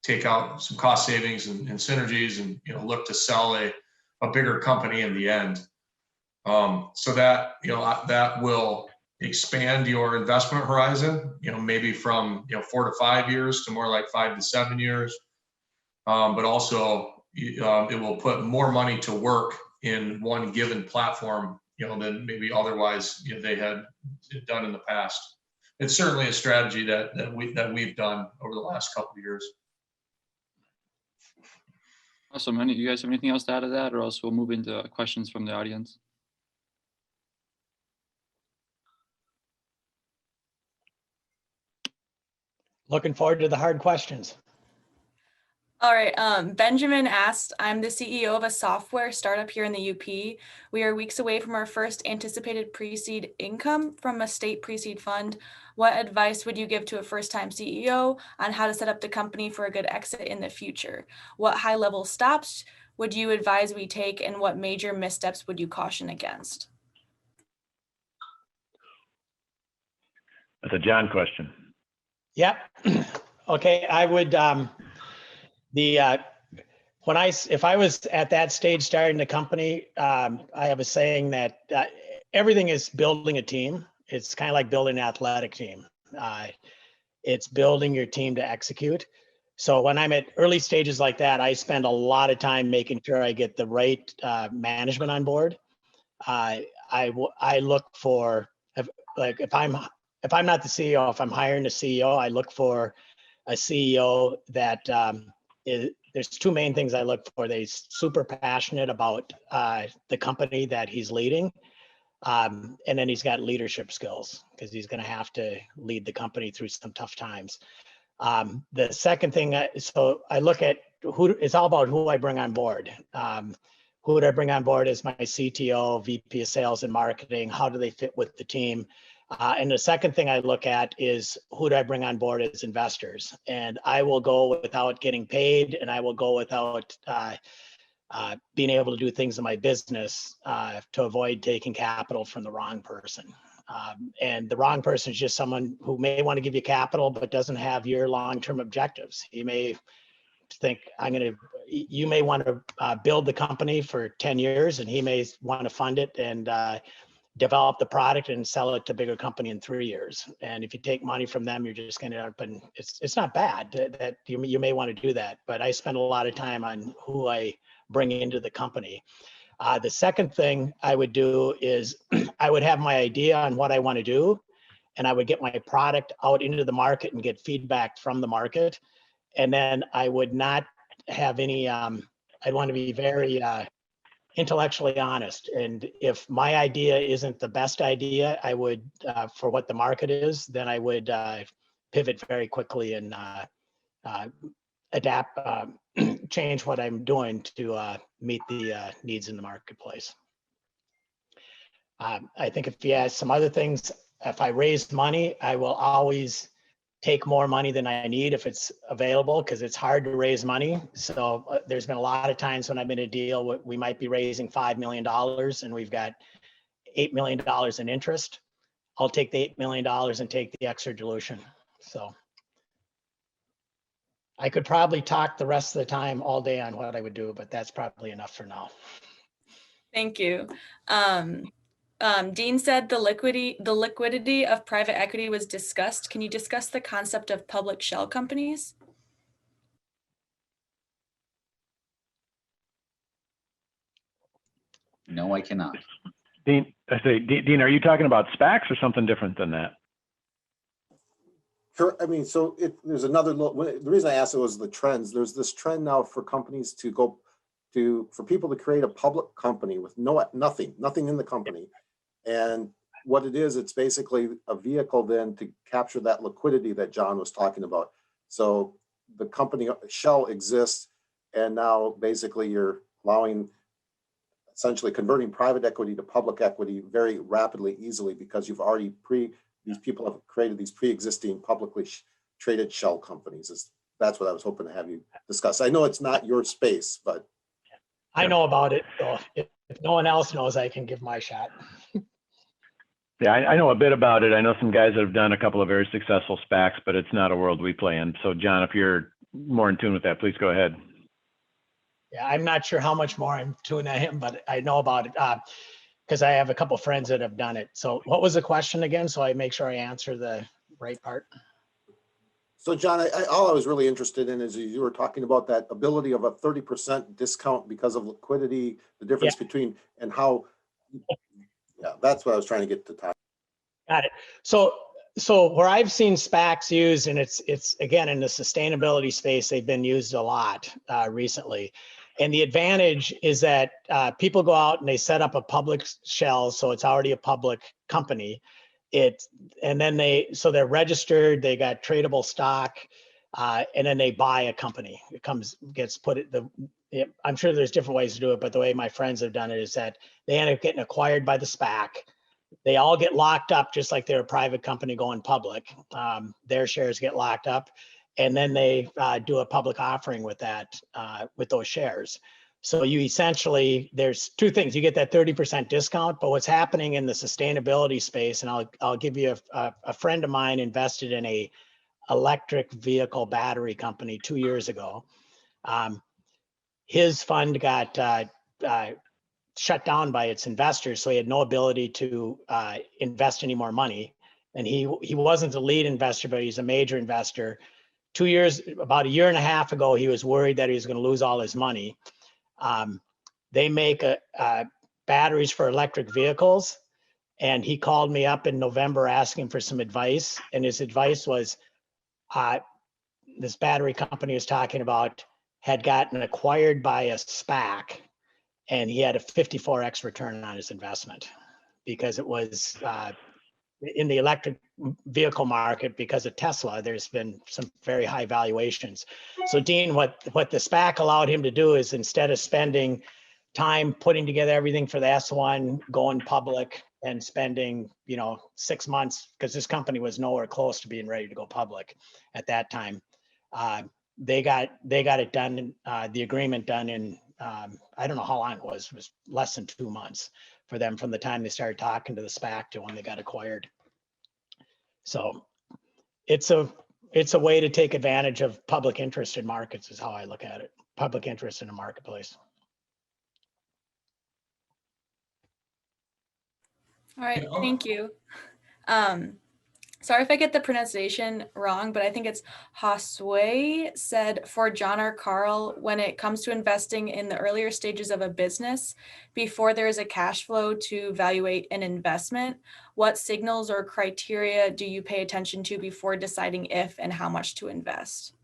S2: take out some cost savings and synergies, and look to sell a bigger company in the end. So that that will expand your investment horizon, maybe from 4 to 5 years to more like 5 to 7 years, but also it will put more money to work in one given platform than maybe otherwise they had done in the past. It's certainly a strategy that we've done over the last couple of years.
S6: Awesome. You guys have anything else to add to that, or else we'll move into questions from the audience?
S4: Looking forward to the hard questions.
S7: All right. Benjamin asked, I'm the CEO of a software startup here in the UP. We are weeks away from our first anticipated pre-seed income from a state pre-seed fund. What advice would you give to a first-time CEO on how to set up the company for a good exit in the future? What high-level stops would you advise we take, and what major missteps would you caution against?
S8: That's a John question.
S4: Yep. Okay. I would, if I was at that stage starting the company, I have a saying that everything is building a team. It's kind of like building an athletic team. It's building your team to execute. So when I'm at early stages like that, I spend a lot of time making sure I get the right management on board. I look for, if I'm not the CEO, if I'm hiring a CEO, I look for a CEO that there's two main things I look for. They're super passionate about the company that he's leading. And then he's got leadership skills, because he's going to have to lead the company through some tough times. The second thing, so I look at it's all about who I bring on board. Who would I bring on board as my CTO, VP of sales and marketing? How do they fit with the team? And the second thing I look at is who do I bring on board as investors? And I will go without getting paid, and I will go without being able to do things in my business to avoid taking capital from the wrong person. And the wrong person is just someone who may want to give you capital, but doesn't have your long-term objectives. He may think you may want to build the company for 10 years, and he may want to fund it and develop the product and sell it to a bigger company in 3 years. And if you take money from them, you're just going to end up, and it's not bad that you may want to do that, but I spend a lot of time on who I bring into the company. The second thing I would do is I would have my idea on what I want to do, and I would get my product out into the market and get feedback from the market. And then I would not have any, I'd want to be very intellectually honest. And if my idea isn't the best idea, I would, for what the market is, then I would pivot very quickly and adapt, change what I'm doing to meet the needs in the marketplace. I think if you ask some other things, if I raise money, I will always take more money than I need if it's available, because it's hard to raise money. So there's been a lot of times when I've been in a deal, we might be raising $5 million and we've got $8 million in interest. I'll take the $8 million and take the extra dilution. So I could probably talk the rest of the time all day on what I would do, but that's probably enough for now.
S7: Thank you. Dean said the liquidity of private equity was discussed. Can you discuss the concept of public shell companies?
S3: No, I cannot.
S8: Dean, Dean, are you talking about SPACs or something different than that?
S1: I mean, so there's another the reason I asked it was the trends. There's this trend now for companies for people to create a public company with nothing in the company. And what it is, it's basically a vehicle then to capture that liquidity that John was talking about. So the company shell exists, and now basically you're essentially converting private equity to public equity very rapidly, easily, because you've already these people have created these pre-existing publicly traded shell companies. That's what I was hoping to have you discuss. I know it's not your space, but.
S4: I know about it. So if no one else knows, I can give my shot.
S8: Yeah, I know a bit about it. I know some guys that have done a couple of very successful SPACs, but it's not a world we play in. So John, if you're more in tune with that, please go ahead.
S4: Yeah, I'm not sure how much more I'm tuned at him, but I know about it because I have a couple of friends that have done it. So what was the question again? So I make sure I answer the right part.
S1: So John, all I was really interested in is you were talking about that ability of a 30% discount because of liquidity, the difference between, and how, yeah, that's what I was trying to get to talk.
S4: Got it. So where I've seen SPACs used, and it's again in the sustainability space, they've been used a lot recently. And the advantage is that people go out and they set up a public shell, so it's already a public company. And then they're registered, they got tradable stock, and then they buy a company. It gets put at I'm sure there's different ways to do it, but the way my friends have done it is that they end up getting acquired by the SPAC. They all get locked up just like they're a private company going public. Their shares get locked up, and then they do a public offering with those shares. So you essentially, there's two things. You get that 30% discount, but what's happening in the sustainability space, and I'll give you a friend of mine invested in a electric vehicle battery company 2 years ago. His fund got shut down by its investors, so he had no ability to invest any more money. And he wasn't the lead investor, but he's a major investor. About a year and a half ago, he was worried that he was going to lose all his money. They make batteries for electric vehicles, and he called me up in November asking for some advice. And his advice was, this battery company was talking about had gotten acquired by a SPAC, and he had a 54x return on his investment because it was in the electric vehicle market. Because of Tesla, there's been some very high valuations. So Dean, what the SPAC allowed him to do is, instead of spending time putting together everything for the S1, going public and spending 6 months, because this company was nowhere close to being ready to go public at that time, they got it done, the agreement done in I don't know how long it was less than 2 months for them from the time they started talking to the SPAC to when they got acquired. So it's a way to take advantage of public interest in markets is how I look at it. Public interest in a marketplace.
S7: All right, thank you. Sorry if I get the pronunciation wrong, but I think it's Hasway said, for John or Karl, when it comes to investing in the earlier stages of a business, before there is a cash flow to evaluate an investment, what signals or criteria do you pay attention to before deciding if and how much to invest?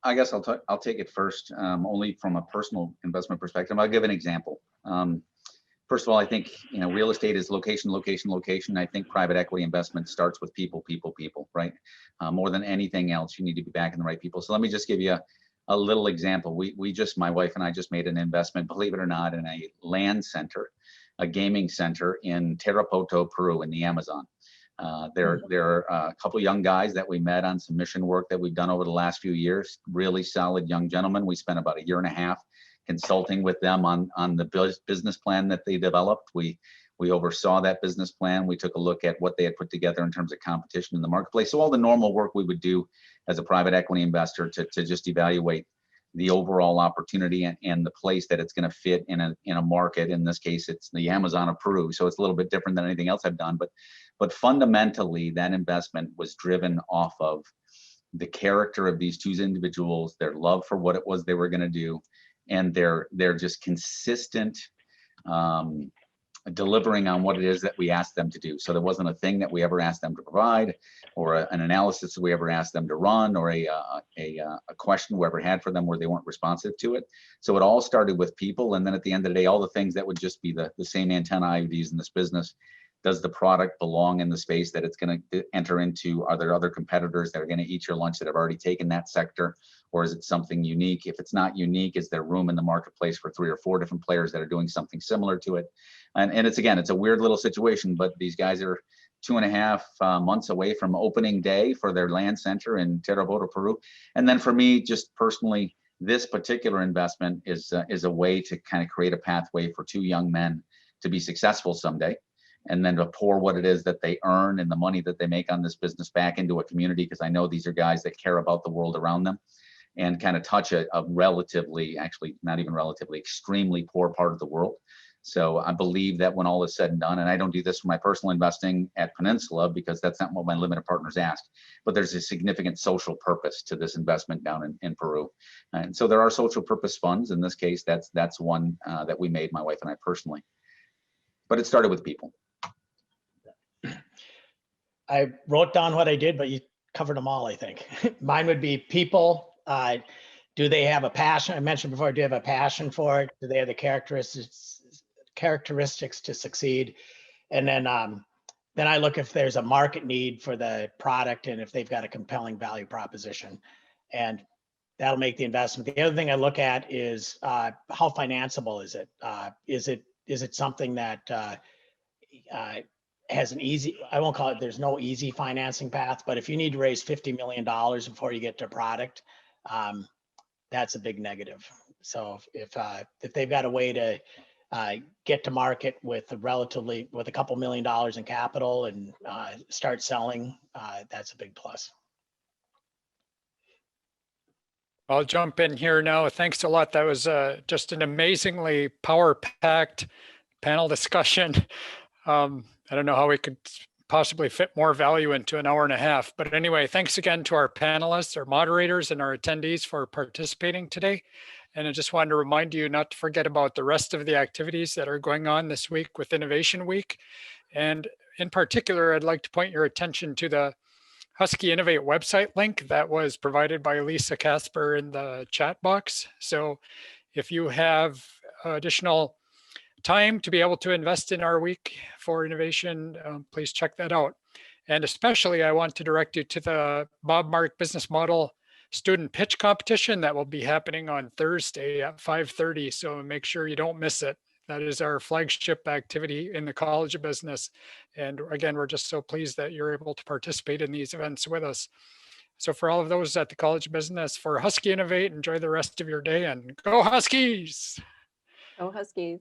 S3: I guess I'll take it first, only from a personal investment perspective. I'll give an example. First of all, I think, real estate is location, location, location. I think private equity investment starts with people, people, people, right? More than anything else, you need to be backing the right people. So let me just give you a little example. My wife and I just made an investment, believe it or not, in a land center, a gaming center in Tarapoto, Peru, in the Amazon. There are a couple of young guys that we met on some mission work that we've done over the last few years. Really solid young gentlemen. We spent about 1.5 years consulting with them on the business plan that they developed. We oversaw that business plan. We took a look at what they had put together in terms of competition in the marketplace. So all the normal work we would do as a private equity investor to just evaluate the overall opportunity and the place that it's going to fit in a market. In this case, it's the Amazon of Peru. So it's a little bit different than anything else I've done. But fundamentally, that investment was driven off of the character of these two individuals, their love for what it was they were going to do, and their just consistent delivering on what it is that we asked them to do. So there wasn't a thing that we ever asked them to provide, or an analysis that we ever asked them to run, or a question we ever had for them where they weren't responsive to it. So it all started with people, and then at the end of the day, all the things that would just be the same antenna I would use in this business. Does the product belong in the space that it's going to enter into? Are there other competitors that are going to eat your lunch that have already taken that sector? Or is it something unique? If it's not unique, is there room in the marketplace for 3 or 4 different players that are doing something similar to it? And it's a weird little situation, but these guys are 2.5 months away from opening day for their land center in Tarapoto, Peru. And then for me, just personally, this particular investment is a way to kind of create a pathway for 2 young men to be successful someday, and then to pour what it is that they earn and the money that they make on this business back into a community, because I know these are guys that care about the world around them, and kind of touch a relatively, actually not even relatively, extremely poor part of the world. So I believe that when all is said and done, and I don't do this for my personal investing at Peninsula because that's not what my limited partners ask, but there's a significant social purpose to this investment down in Peru. And so there are social purpose funds. In this case, that's one that we made, my wife and I personally. But it started with people.
S4: I wrote down what I did, but you covered them all, I think. Mine would be people. Do they have a passion? I mentioned before, do they have a passion for it? Do they have the characteristics to succeed? And then I look if there's a market need for the product and if they've got a compelling value proposition. And that'll make the investment. The other thing I look at is how financeable is it? Is it something that has an easy, I won't call it, there's no easy financing path, but if you need to raise $50 million before you get to a product, that's a big negative. So if they've got a way to get to market with a couple $1 million in capital and start selling, that's a big plus.
S5: I'll jump in here now. Thanks a lot. That was just an amazingly power-packed panel discussion. I don't know how we could possibly fit more value into an 1.5 hours, but anyway, thanks again to our panelists, our moderators, and our attendees for participating today. And I just wanted to remind you not to forget about the rest of the activities that are going on this week with Innovation Week. And in particular, I'd like to point your attention to the Husky Innovate website link that was provided by Lisa Casper in the chat box. So if you have additional time to be able to invest in our week for innovation, please check that out. And especially I want to direct you to the Bob Mark Business Model Student Pitch Competition that will be happening on Thursday at 5:30. So make sure you don't miss it. That is our flagship activity in the College of Business. And again, we're just so pleased that you're able to participate in these events with us. So for all of those at the College of Business, for Husky Innovate, enjoy the rest of your day and go Huskies!
S9: Go Huskies!